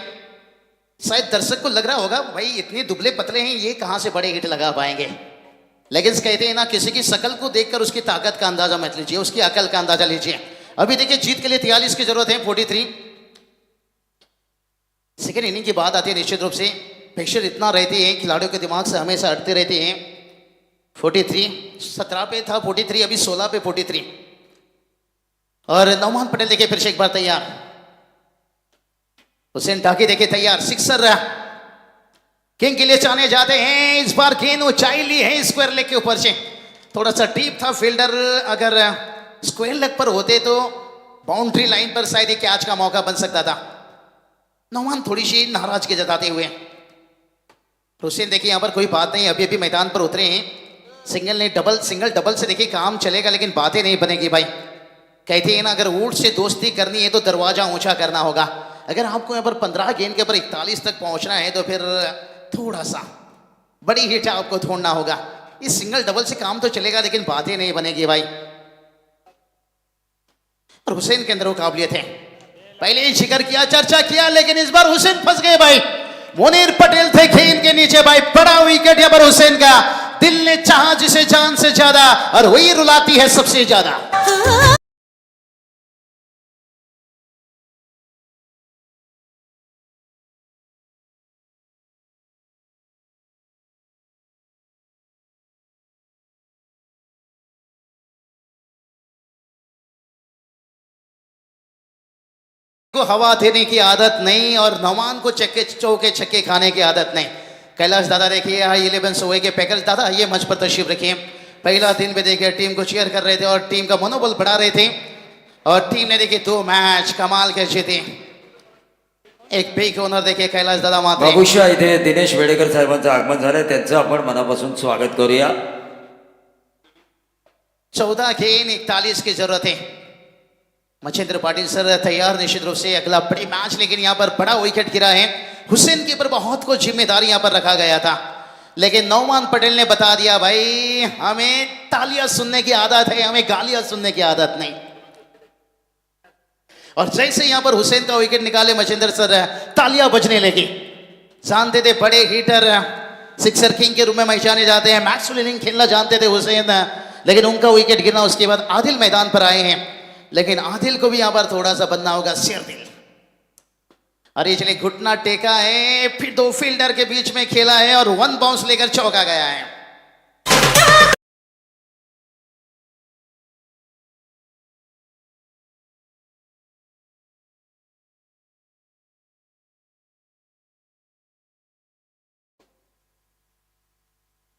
शायद दर्शक को लग रहा होगा भाई इतने दुबले पतले हैं, ये कहां से बड़े हिट लगा पाएंगे। लेकिन कहते हैं ना, किसी की शकल को देखकर उसकी ताकत का अंदाजा मत लीजिए, उसकी अकल का अंदाजा लीजिए। अभी देखिए जीत के लिए 43 की जरूरत है, 43। सेकेंड इनिंग की बात आती है, निश्चित रूप से प्रेशर इतना रहती है, खिलाड़ियों के दिमाग से हमेशा हटते रहते हैं। 43, 17 पे था 43, अभी 16 पे 43। और नौमान पटेल देखिए फिर से एक बार तैयार, हुसैन टाकी देखिए तैयार। सिक्सर किंग के लिए चाने जाते हैं, इस बार गेंद ऊंचाई ली है स्क्वायर लेग के ऊपर से, थोड़ा सा डीप था फील्डर, अगर स्क्वायर लेग पर होते तो बाउंड्री लाइन पर शायद कैच का मौका बन सकता था। नौमान थोड़ी सी नाराजगी जताते हुए, हुसैन देखिए यहां पर कोई बात नहीं, अभी अभी मैदान पर उतरे हैं। सिंगल डबल से देखिए काम चलेगा, लेकिन बातें नहीं बनेगी भाई। कहते हैं ना, अगर ऊंट से दोस्ती करनी है तो दरवाजा ऊंचा करना होगा। अगर आपको यहाँ पर 15 गेंद के ऊपर 41 तक पहुंचना है तो फिर थोड़ा सा बड़ी हिट आपको छोड़ना होगा। इस सिंगल डबल से काम तो चलेगा, लेकिन बातें नहीं बनेगी भाई। और हुसैन के अंदर वो काबिलियत है, पहले ही जिक्र किया, चर्चा किया, लेकिन इस बार हुसैन फंस गए भाई। मुनीर पटेल थे गेंद के नीचे भाई, बड़ा विकेट यहाँ पर हुसैन का। दिल ने चाहा जिसे जान से ज्यादा, और वही रुलाती है सबसे ज्यादा। को हवा देने की आदत नहीं और नौमान को चक्के चौके छक्के खाने की आदत नहीं। कैलाश दादा देखिए, हाई 11 सोए के पैकर्स दादा ये मंच पर तशरीफ रखिए। पहला दिन में देखिए टीम को चीयर कर रहे थे और टीम का मनोबल बढ़ा रहे थे, और टीम ने देखिए 2 मैच कमाल के जीते। एक बिग ओनर देखिए कैलाश दादा मात्रे। बाबूशा इथे दिनेश वेडेकर साहेबांचं आगमन झालंय, त्यांचं आपण मनापासून स्वागत करूया। 14 गेंद 41 की जरूरत है। मच्छिंद्र पाटिल सर तैयार निश्चित रूप से अगला बड़ी मैच, लेकिन यहाँ पर बड़ा विकेट गिरा है। हुसैन के ऊपर बहुत को जिम्मेदारी यहाँ पर रखा गया था, लेकिन नौमान पटेल ने बता दिया भाई हमें तालियां सुनने की आदत है, हमें गालियां सुनने की आदत नहीं। और जैसे यहाँ पर हुसैन का विकेट निकाले मच्छिंद्र सर, तालियां बजने लगी। जानते थे बड़े हिटर सिक्सर किंग के रूप में पहचाने जाते हैं, मैक्सवेल इनिंग खेलना जानते थे हुसैन, लेकिन उनका विकेट गिरना उसके बाद आदिल मैदान पर आए हैं। लेकिन आदिल को भी यहां पर थोड़ा सा बनना होगा शेर दिल। अरे चलिए घुटना टेका है, फिर 2 फील्डर के बीच में खेला है और 1 बाउंस लेकर चौका गया है।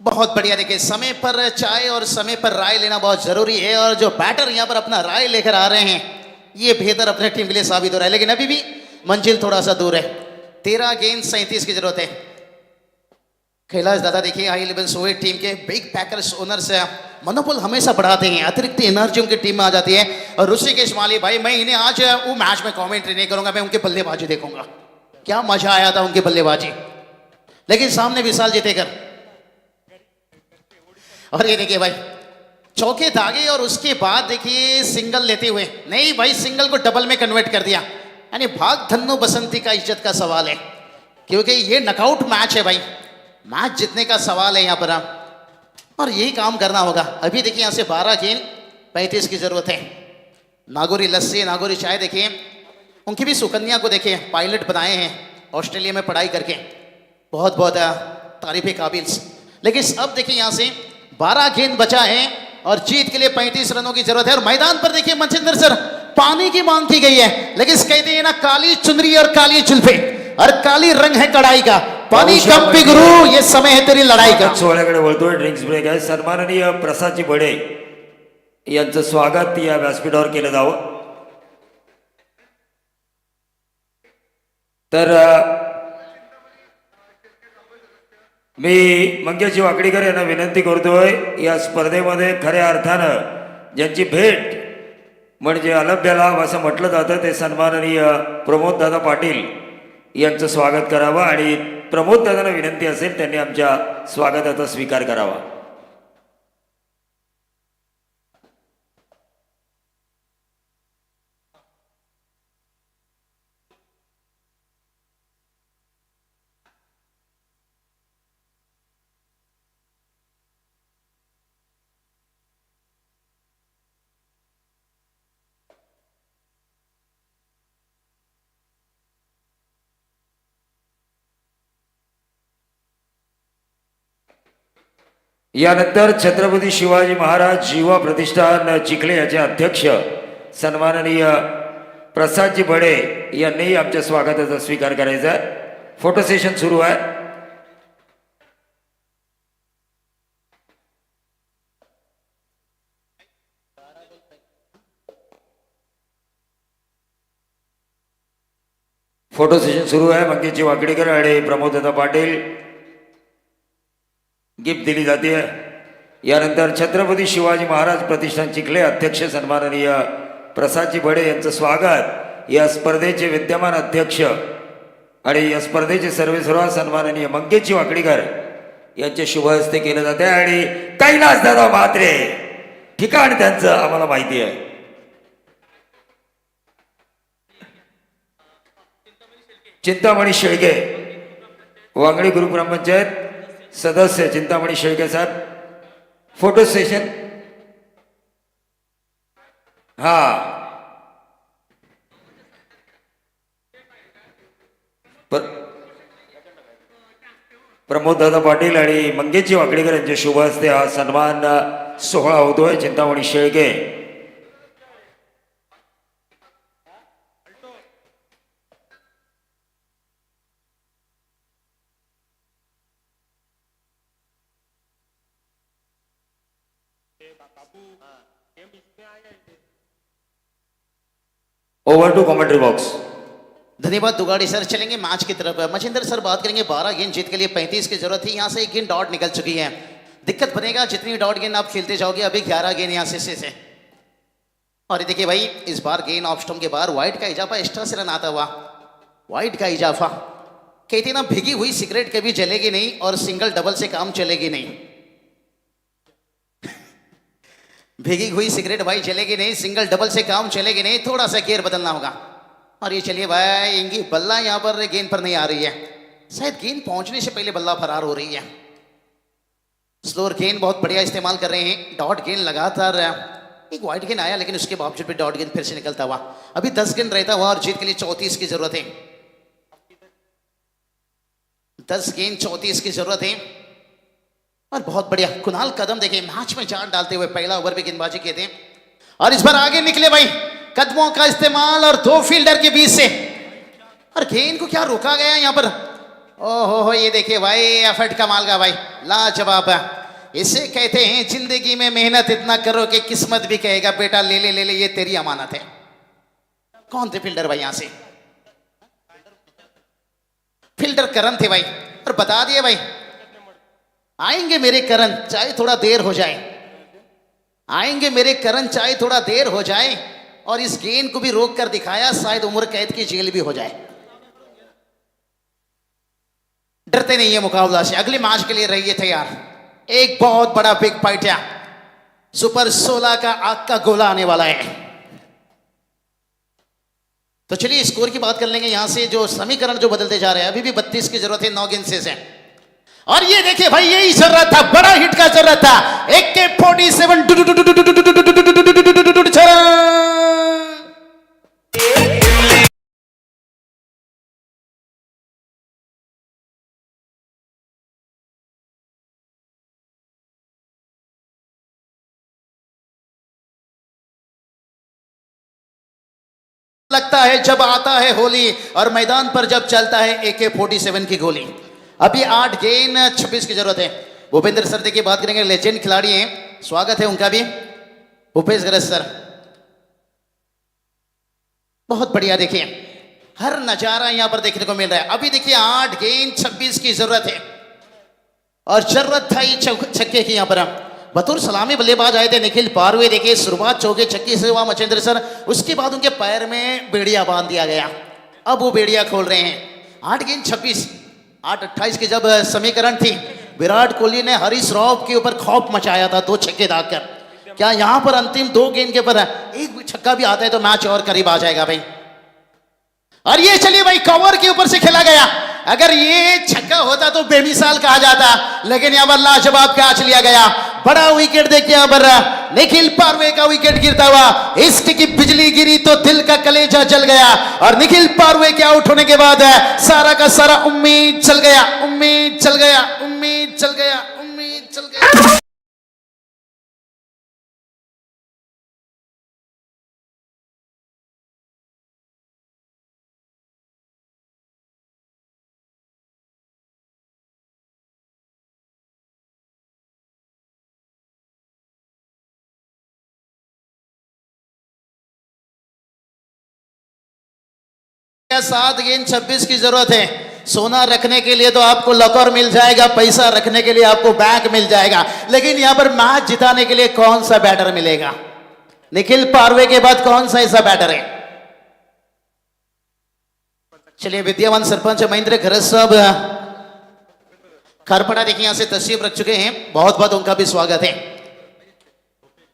बहुत बढ़िया। देखिए समय पर चाय और समय पर राय लेना बहुत जरूरी है, और जो बैटर यहां पर अपना राय लेकर आ रहे हैं ये बेहतर अपने टीम के लिए साबित हो रहा है, लेकिन अभी भी मंजिल थोड़ा सा दूर है। 13 गेंद 37 की जरूरत है। कैलाश दादा देखिए हाई 11 सोए टीम के बिग पैकर्स ओनर्स मनोबल हमेशा बढ़ाते हैं, अतिरिक्त एनर्जी उनकी टीम में आ जाती है। और ऋषिकेश माली भाई, मैं इन्हें आज वो मैच में कमेंट्री नहीं करूंगा, मैं उनके बल्लेबाजी देखूंगा। क्या मजा आया था उनकी बल्लेबाजी, लेकिन सामने विशाल जीतेकर। और ये देखिए भाई चौके दागे, और उसके बाद देखिए सिंगल लेते हुए, नहीं भाई सिंगल को डबल में कन्वर्ट कर दिया। यानी भाग धन्नो बसंती का इज्जत का सवाल है, क्योंकि ये नॉकआउट मैच है भाई, मैच जीतने का सवाल है यहाँ पर, और यही काम करना होगा। अभी देखिए यहाँ से 12 गेंद 35 की जरूरत है। नागौरी लस्सी नागौरी चाय देखिए, उनकी भी सुकन्या को देखिए पायलट बनाए हैं ऑस्ट्रेलिया में पढ़ाई करके। बहुत बहुत तारीफ काबिल। लेकिन अब देखिए यहाँ से 12 गेंद बचा है और जीत के लिए 35 रनों की जरूरत है। और मैदान पर देखिए मच्छिंदर सर पानी की मांग की गई है, लेकिन कहते हैं ना काली चुनरी और काली जुल्फे और काली रंग है कढ़ाई का, पानी कम पी गुरु, ये समय है तेरी लढाई का। सोहळ्याकडे वळतोय, ड्रिंक्स ब्रेक आहे। सन्माननीय प्रसादजी बडे यांचं स्वागत या व्यासपीठावर केलं जावं। तर मी मंगेशजी वाकडीकर यांना विनंती करतोय, या स्पर्धेमध्ये खऱ्या अर्थानं ज्यांची भेट म्हणजे अलभ्य लाभ असं म्हटलं जातं ते सन्माननीय प्रमोददादा पाटील यांचं स्वागत करावं आणि प्रमोददादांना विनंती असेल त्यांनी आमच्या स्वागताचा स्वीकार करावा। यानंतर छत्रपती शिवाजी महाराज जीवा प्रतिष्ठान चिखले याचे अध्यक्ष सन्माननीय प्रसादजी बडे यांनी आमच्या स्वागताचा स्वीकार करायचा आहे। फोटो सेशन सुरू आहे। फोटो सेशन सुरू आहे। मंगेशजी वाकडीकर आणि प्रमोददादा पाटील गिफ्ट दिली जाते। यानंतर छत्रपती शिवाजी महाराज प्रतिष्ठान चिखले अध्यक्ष सन्माननीय प्रसादजी बडे यांचं स्वागत या स्पर्धेचे विद्यमान अध्यक्ष आणि या स्पर्धेचे सर्वेसर्वा सन्माननीय मंगेशजी वाकडीकर यांच्या शुभ हस्ते केले जाते। आणि कैलास दादा म्हात्रे ठिकाण त्यांचं आम्हाला माहिती आहे। चिंतामणी शेळके वांगडी ग्रुप ग्रामपंचायत सदस्य चिंतामणी शेळके साहेब, फोटो सेशन। प्रमोददादा पाटील आणि मंगेशजी वाकडीकर यांच्या शुभ हस्ते हा सन्मान सोहळा होतोय। Chintamani Shelke over to commentary box. धन्यवाद दुगाड़ी सर। चलेंगे मैच की तरफ। मचिंदर सर बात करेंगे 12 गेंद जीत के लिए 35 की जरूरत थी, यहाँ से एक गेंद डॉट निकल चुकी है। दिक्कत बनेगा जितनी डॉट गेंद आप खेलते जाओगे, अभी 11 गेंद यहाँ से। और ये देखिए भाई इस बार गेंद ऑफ स्टंप के बाहर वाइट का इजाफा एक्स्ट्रा से रन आता हुआ, वाइट का इजाफा। कहते ना भिगी हुई सिगरेट कभी जलेगी नहीं और सिंगल डबल से काम चलेगी नहीं। भीगी हुई सिगरेट भाई चलेगी नहीं, सिंगल डबल से काम चलेगी नहीं, थोड़ा सा गियर बदलना होगा। और ये चलिए भाई इनकी बल्ला यहाँ पर गेंद पर नहीं आ रही है, शायद गेंद पहुंचने से पहले बल्ला फरार हो रही है। स्लोअर गेंद बहुत बढ़िया इस्तेमाल कर रहे हैं। डॉट गेंद लगातार एक वाइट गेंद आया, लेकिन उसके बावजूद भी डॉट गेंद फिर से निकलता हुआ। अभी 10 गेंद रहता हुआ और जीत के लिए 34 की जरूरत है। 10 गेंद 34 की जरूरत है। और बहुत बढ़िया कुणाल कदम देखिए मैच में जान डालते हुए पहला ओवर भी गेंदबाजी किए थे और इस बार आगे निकले भाई, कदमों का इस्तेमाल और 2 फील्डर के बीच से। और गेंद को क्या रोका गया यहाँ पर। ओहो ये देखिए भाई एफर्ट कमाल का भाई, लाजवाब है। इसे कहते हैं जिंदगी में मेहनत इतना करो कि किस्मत भी कहेगा बेटा ले ले ले ले, ये तेरी अमानत है। कौन थे फील्डर भाई यहाँ से? फील्डर करण थे भाई। और बता दिए भाई आएंगे मेरे करण चाहे थोड़ा देर हो जाए, आएंगे मेरे करण चाहे थोड़ा देर हो जाए। और इस गेंद को भी रोक कर दिखाया, शायद उम्र कैद की जेल भी हो जाए। डरते नहीं है मुकाबला से, अगले मैच के लिए रहिए तैयार। एक बहुत बड़ा बिग फाइट है, सुपर 16 का आग का गोला आने वाला है। तो चलिए स्कोर की बात कर लेंगे। यहां से जो समीकरण जो बदलते जा रहे हैं, अभी भी 32 की जरूरत है, 9 गेंद शेष है। और ये देखिए भाई यही जरूरत था, बड़ा हिट का जरूरत था। एक के 47 लगता है जब आता है होली और मैदान पर जब चलता है AK-47 की गोली। अभी 8 गेंद 26 की जरूरत है। भूपेंद्र सर देखिए बात करेंगे, लेजेंड खिलाड़ी हैं, स्वागत है उनका भी। भूपेश गरज सर बहुत बढ़िया, देखिए हर नजारा यहां पर देखने को मिल रहा है। अभी देखिए 8 गेंद 26 की जरूरत है और जरूरत था ही छक्के की। यहां पर बतौर सलामी बल्लेबाज आए थे निखिल पारवे। देखिए शुरुआत चौके छक्के से हुआ मचेंद्र सर, उसके बाद उनके पैर में बेड़िया बांध दिया गया। अब वो बेड़िया खोल रहे हैं। 8 गेंद 26, 8-28 की जब समीकरण थी, विराट कोहली ने हरीश श्रॉफ के ऊपर खौफ मचाया था 2 छक्के दागकर। क्या यहां पर अंतिम 2 गेंद के ऊपर एक छक्का भी आता है तो मैच और करीब आ जाएगा भाई। और ये चलिए भाई कवर के ऊपर से खेला गया। अगर ये छक्का होता तो बेमिसाल कहा जाता, लेकिन यहां पर लाजवाब कैच लिया गया। बड़ा विकेट देखिए यहां पर निखिल पारवे का विकेट गिरता हुआ, इश्क की बिजली गिरी तो दिल का कलेजा जल गया। और निखिल पारवे के आउट होने के बाद सारा का सारा उम्मीद चल गया, उम्मीद चल गया, उम्मीद चल गया, उम्मीद चल गया। क्या 7 गेंद 26 की जरूरत है। सोना रखने के लिए तो आपको लॉकर मिल जाएगा, पैसा रखने के लिए आपको बैंक मिल जाएगा, लेकिन यहां पर मैच जिताने के लिए कौन सा बैटर मिलेगा? निखिल पारवे के बाद कौन सा ऐसा बैटर है? चलिए विद्यमान सरपंच महेंद्र घरत साहब खरपड़ा देखिए यहां से तशरीफ रख चुके हैं, बहुत बहुत उनका भी स्वागत है।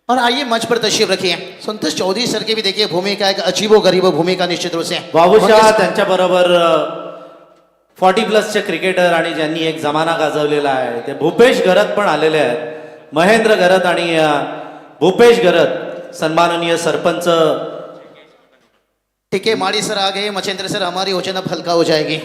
और आइए मंच पर तशरीफ रखिए संतोष चौधरी सर की भी देखिए भूमिका एक अजीबो गरीबो भूमिका निश्चित रूप से। बाबूशाह त्यांच्याबरोबर 40+ चे क्रिकेटर आणि ज्यांनी एक जमाना गाजवलेला आहे ते भूपेश घरत पण आलेले आहेत। महेंद्र घरत आणि भूपेश घरत सन्माननीय सरपंच। ठीक है, माड़ी सर आ गए, मचेंद्र सर हमारी योजना अब हल्का हो जाएगी।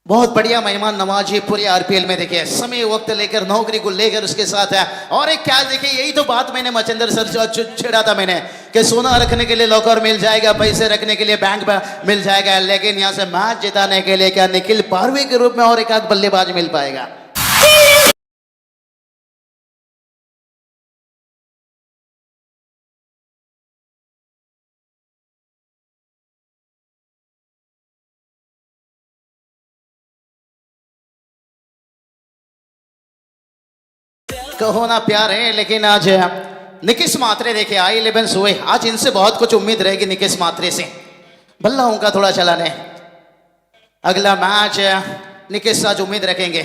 बहुत बढ़िया मेहमान नवाजी पूरे आरपीएल में देखिए, समय वक्त लेकर नौकरी को लेकर उसके साथ है। और एक क्या देखिए, यही तो बात मैंने मचेंद्र सर से छेड़ा था मैंने कि सोना रखने के लिए लॉकर मिल जाएगा, पैसे रखने के लिए बैंक मिल जाएगा, लेकिन यहां से मैच जिताने के लिए क्या निखिल पारवे के रूप में और एक आध बल्लेबाज मिल पाएगा? कहो ना प्यार है, लेकिन आज निकिस मात्रे देखे I-11 हुए, आज इनसे बहुत कुछ उम्मीद रहेगी निकिस मात्रे से। भल्ला उनका थोड़ा चलाने अगला मैच निकिस आज उम्मीद रखेंगे।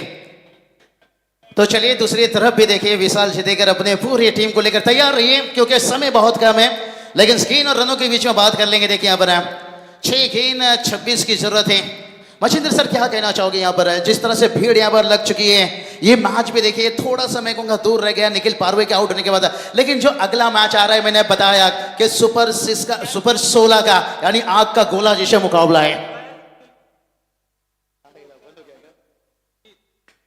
तो चलिए दूसरी तरफ भी देखिए विशाल जितेकर अपने पूरी टीम को लेकर तैयार रहिए, क्योंकि समय बहुत कम है, लेकिन स्क्रीन और रनों के बीच में बात कर लेंगे। देखिए यहाँ पर 6 गेंद 26 की जरूरत है। मचिंद्र सर क्या कहना चाहोगे यहाँ पर, जिस तरह से भीड़ यहाँ पर लग चुकी है, ये मैच भी देखिए थोड़ा सा मैं कहूँगा दूर रह गया निखिल पारवे के आउट होने के बाद, लेकिन जो अगला मैच आ रहा है मैंने बताया कि सुपर 16 का यानी आग का गोला जैसा मुकाबला है।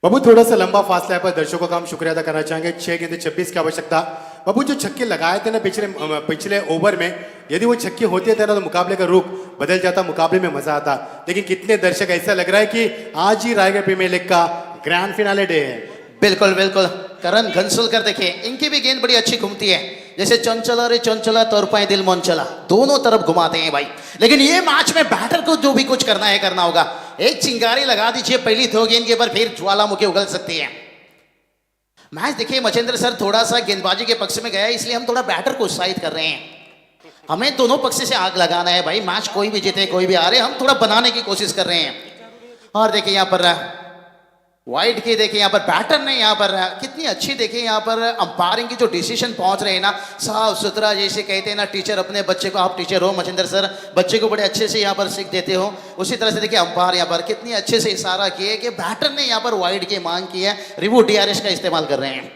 बाबू थोड़ा सा लंबा फासला है पर दर्शकों का हम शुक्रिया अदा करना चाहेंगे। 6 गेंद 26 की आवश्यकता। बाबू जो छक्के लगाए थे ना पिछले ओवर में, यदि वो छक्के होते थे ना तो मुकाबले का रुख बदल जाता, मुकाबले में मजा आता। लेकिन कितने दर्शक ऐसा लग रहा है कि आज ही रायगढ़ प्रीमियर लीग का ग्रैंड फिनाले डे है। बिल्कुल बिल्कुल, करण घनसोलकर देखिए इनकी भी गेंद बड़ी अच्छी घूमती है, जैसे चंचला रे चंचला तौर पाए दिल मनचला, दोनों तरफ घुमाते हैं भाई। लेकिन ये मैच में बैटर को जो भी कुछ करना है करना होगा। एक चिंगारी लगा दीजिए पहली 2 गेंद के ऊपर, फिर ज्वालामुखी उगल सकती है। मैच देखिए मचेंद्र सर थोड़ा सा गेंदबाजी के पक्ष में गया, इसलिए हम थोड़ा बैटर को उत्साहित कर रहे हैं। हमें दोनों पक्ष से आग लगाना है भाई, मैच कोई भी जीते कोई भी हारे, हम थोड़ा बनाने की कोशिश कर रहे हैं। और देखिए यहाँ पर वाइड की देखिए यहाँ पर बैटर ने यहाँ पर कितनी अच्छी देखिए यहाँ पर अंपायरिंग की जो डिसीजन पहुंच रहे हैं ना, साफ सुथरा, जैसे कहते हैं ना टीचर अपने बच्चे को, आप टीचर हो मचिंदर सर, बच्चे को बड़े अच्छे से यहाँ पर सीख देते हो, उसी तरह से देखिए अंपायर यहाँ पर कितनी अच्छे से इशारा किए कि बैटर ने यहाँ पर वाइड की मांग की है, रिव्यू DRS का इस्तेमाल कर रहे हैं।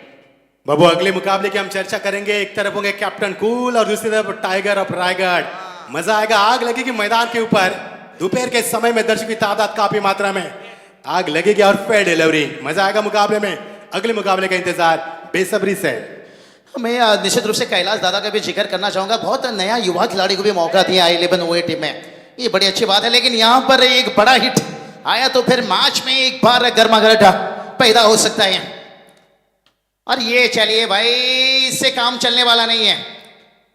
बाबू अगले मुकाबले की हम चर्चा करेंगे। एक तरफ होंगे कैप्टन कूल और दूसरी तरफ टाइगर ऑफ रायगढ़। मजा आएगा, आग लगेगी मैदान के ऊपर। दोपहर के समय में दर्शकों की तादाद काफी मात्रा में, आग लगेगी और फेयर डिलीवरी। मजा आएगा मुकाबले में। अगले मुकाबले का इंतजार बेसब्री से। मैं निश्चित रूप से कैलाश दादा का भी जिक्र करना चाहूंगा। बहुत नया युवा खिलाड़ी को भी मौका दिया I11 OA टीम में, ये बड़ी अच्छी बात है। लेकिन यहाँ पर एक बड़ा हिट आया तो फिर मैच में एक बार गर्मागर्म पैदा हो सकता है। और ये चलिए भाई, इससे काम चलने वाला नहीं है।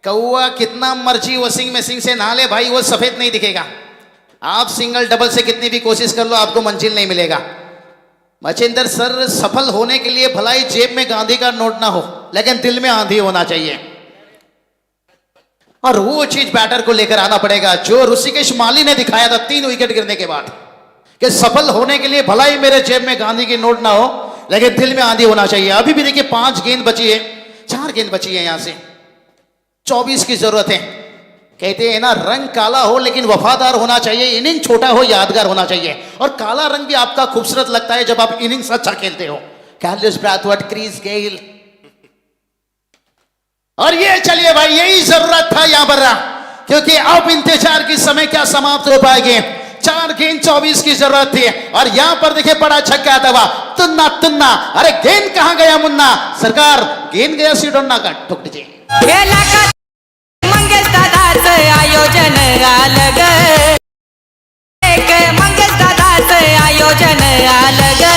कौआ कितना मर्जी वॉशिंग मशीन से नहा ले भाई, वो सफेद नहीं दिखेगा। आप सिंगल डबल से कितनी भी कोशिश कर लो, आपको मंजिल नहीं मिलेगा। मचिंदर सर, सफल होने के लिए भलाई जेब में गांधी का नोट ना हो, लेकिन दिल में आंधी होना चाहिए। और वो चीज बैटर को लेकर आना पड़ेगा जो ऋषिकेश माली ने दिखाया था 3 विकेट गिरने के बाद, कि सफल होने के लिए भलाई मेरे जेब में गांधी की नोट ना हो, लेकिन दिल में आंधी होना चाहिए। अभी भी देखिए 5 गेंद बची है, 4 गेंद बची है, यहां से 24 की जरूरत है। कहते हैं ना, रंग काला हो लेकिन वफादार होना चाहिए, इनिंग छोटा हो यादगार होना चाहिए। और काला रंग भी आपका खूबसूरत लगता है जब आप इनिंग्स अच्छा खेलते हो। कैलिस ब्रैथवेट, क्रिस गेल, और ये चलिए भाई, यही जरूरत था यहां पर, क्योंकि अब इंतजार की समय क्या समाप्त हो पाएंगे। 4 गेंद 24 की जरूरत थी, और यहां पर देखिए बड़ा छक्का दबा, तुन्ना तुन्ना। अरे गेंद कहां गया मुन्ना सरकार, गेंद गया सिडोन्ना का, ठोक दीजिए। मंगेश दादाचं आयोजन आलं ग, एक मंगेश दादाचं आयोजन आलं ग।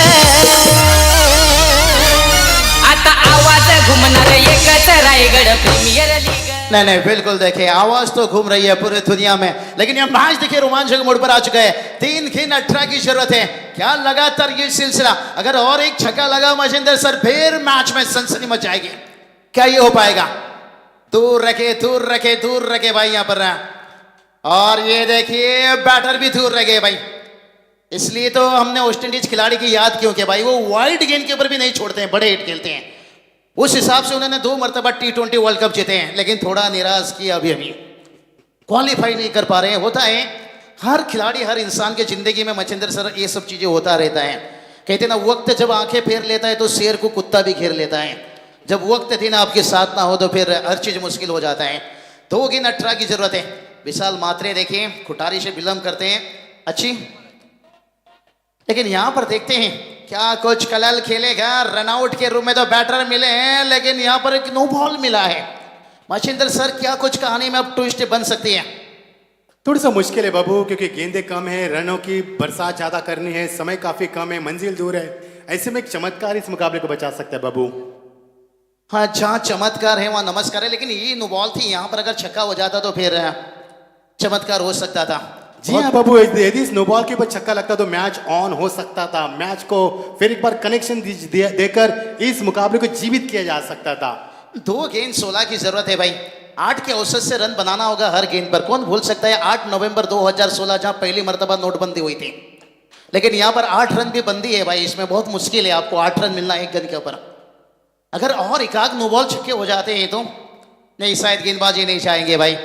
आता आवाज घुमणार एकच रायगड प्रीमियर लीग। नहीं नहीं, बिल्कुल देखिए आवाज तो घूम रही है पूरी दुनिया में, लेकिन ये मैच देखिए रोमांचक मोड़ पर आ चुका है। 3 गेंद 18 की जरूरत है। क्या लगातार ये सिलसिला, अगर और एक छक्का लगा मजिंदर सर, फिर मैच में सनसनी मच जाएगी। क्या ये हो पाएगा? दूर रखे दूर रखे दूर रखे भाई यहां पर। और ये देखिए बैटर भी दूर रखे भाई, इसलिए तो हमने वेस्ट इंडीज खिलाड़ी की याद क्यों किया भाई, वो वाइड गेंद के ऊपर भी नहीं छोड़ते हैं, बड़े हिट खेलते हैं। उस हिसाब से उन्होंने 2 मरतबा T20 वर्ल्ड कप जीते हैं, लेकिन थोड़ा निराश किया, अभी क्वालिफाई नहीं कर पा रहे हैं। होता है हर खिलाड़ी, हर इंसान के जिंदगी में मचिंदर सर ये सब चीजें होता रहता है। कहते हैं ना, वक्त जब आंखें फेर लेता है तो शेर को कुत्ता भी घेर लेता है। जब वक्त दिन आपके साथ ना हो तो फिर हर चीज मुश्किल हो जाता है। 2 गेंद 18 की जरूरत है। विशाल मात्रे देखिए खुटारी से विलंब करते हैं, अच्छी, लेकिन यहां पर देखते हैं क्या कुछ कलल खेलेगा। रनआउट के रूप में तो बैटर मिले हैं, लेकिन यहां पर एक नो बॉल मिला है। मचिंदर सर, क्या कुछ कहानी में अब ट्विस्ट बन सकती है? थोड़ा सा मुश्किल है बाबू, क्योंकि गेंदें कम है, रनों की बरसात ज्यादा करनी है, समय काफी कम है, मंजिल दूर है। ऐसे में एक चमत्कार इस मुकाबले को बचा सकता है बाबू। हाँ, जहाँ चमत्कार है वहां नमस्कार है, लेकिन ये नो बॉल थी, यहां पर अगर छक्का हो जाता तो फिर चमत्कार हो सकता था। जी हाँ बाबू, यदि स्नोबॉल के ऊपर छक्का लगता तो मैच ऑन हो सकता था। मैच को फिर एक बार कनेक्शन देकर इस मुकाबले को जीवित किया जा सकता था। 2 गेंद 16 की जरूरत है भाई। 8 के औसत से रन बनाना होगा हर गेंद पर। कौन भूल सकता है 8 नवंबर 2016 जहां पहली मर्तबा नोटबंदी हुई थी, लेकिन यहाँ पर 8 रन भी बंदी है भाई। इसमें बहुत मुश्किल है आपको 8 रन मिलना एक गेंद के ऊपर। अगर और एकाध नो बॉल छक्के हो जाते हैं तो नहीं, शायद गेंदबाजी नहीं चाहेंगे भाई,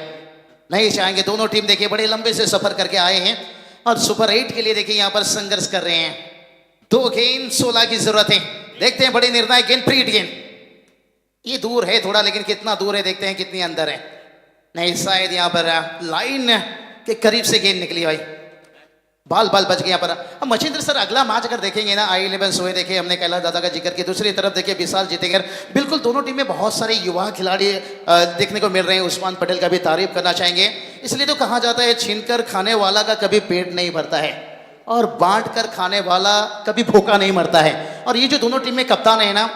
नहीं चाहेंगे। दोनों टीम देखिए बड़े लंबे से सफर करके आए हैं और सुपर 8 के लिए देखिए यहाँ पर संघर्ष कर रहे हैं। 2 गेंद 16 की जरूरत है। देखते हैं बड़ी निर्णायक गेंद, फ्री गेंद, ये दूर है थोड़ा, लेकिन कितना दूर है देखते हैं, कितनी अंदर है। नहीं, शायद यहाँ पर लाइन के करीब से गेंद निकली भाई, बाल बच गया यहाँ पर। अब मचिंद्र सर, अगला मैच अगर देखेंगे ना, I11 सोए देखे हमने, कैलाश दादा का जिक्र किया, दूसरी तरफ देखिए विशाल जीतेगर। बिल्कुल दोनों टीम में बहुत सारे युवा खिलाड़ी देखने को मिल रहे हैं। उस्मान पटेल का भी तारीफ करना चाहेंगे। इसलिए तो कहा जाता है छीनकर खाने वाला का कभी पेट नहीं भरता है, और बांट कर खाने वाला कभी भूखा नहीं मरता है। और ये जो दोनों टीम में कप्तान है ना,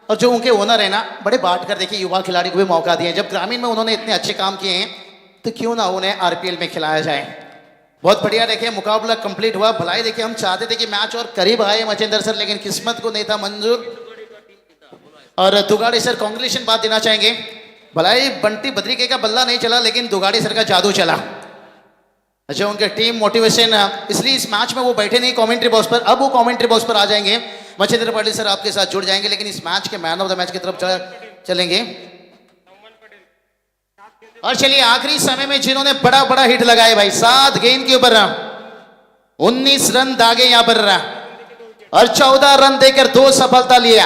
और जो उनके ओनर है ना, बड़े बांट कर देखिए युवा खिलाड़ी को भी मौका दिए। जब ग्रामीण में उन्होंने इतने अच्छे काम किए हैं तो क्यों ना उन्हें RPL में खिलाया जाए। बहुत बढ़िया देखिए मुकाबला कंप्लीट हुआ। भलाई देखिए हम चाहते थे कि मैच और करीब आए मचिंदर सर, लेकिन किस्मत को नहीं था मंजूर। और दुगाड़ी सर कांग्रेचुलेशन बात देना चाहेंगे। भलाई बंटी बद्रिके का बल्ला नहीं चला, लेकिन दुगाड़ी सर का जादू चला। अच्छा, उनके टीम मोटिवेशन, इसलिए इस मैच में वो बैठे नहीं कमेंट्री बॉक्स पर, अब वो कमेंट्री बॉक्स पर आ जाएंगे। मचिंद्र पाटिल सर आपके साथ जुड़ जाएंगे, लेकिन इस मैच के मैन ऑफ द मैच की तरफ चलेंगे। और चलिए आखिरी समय में जिन्होंने बड़ा हिट लगाए भाई, 7 गेंद के ऊपर 19 रन दागे यहां पर, और 14 रन देकर 2 सफलता लिए।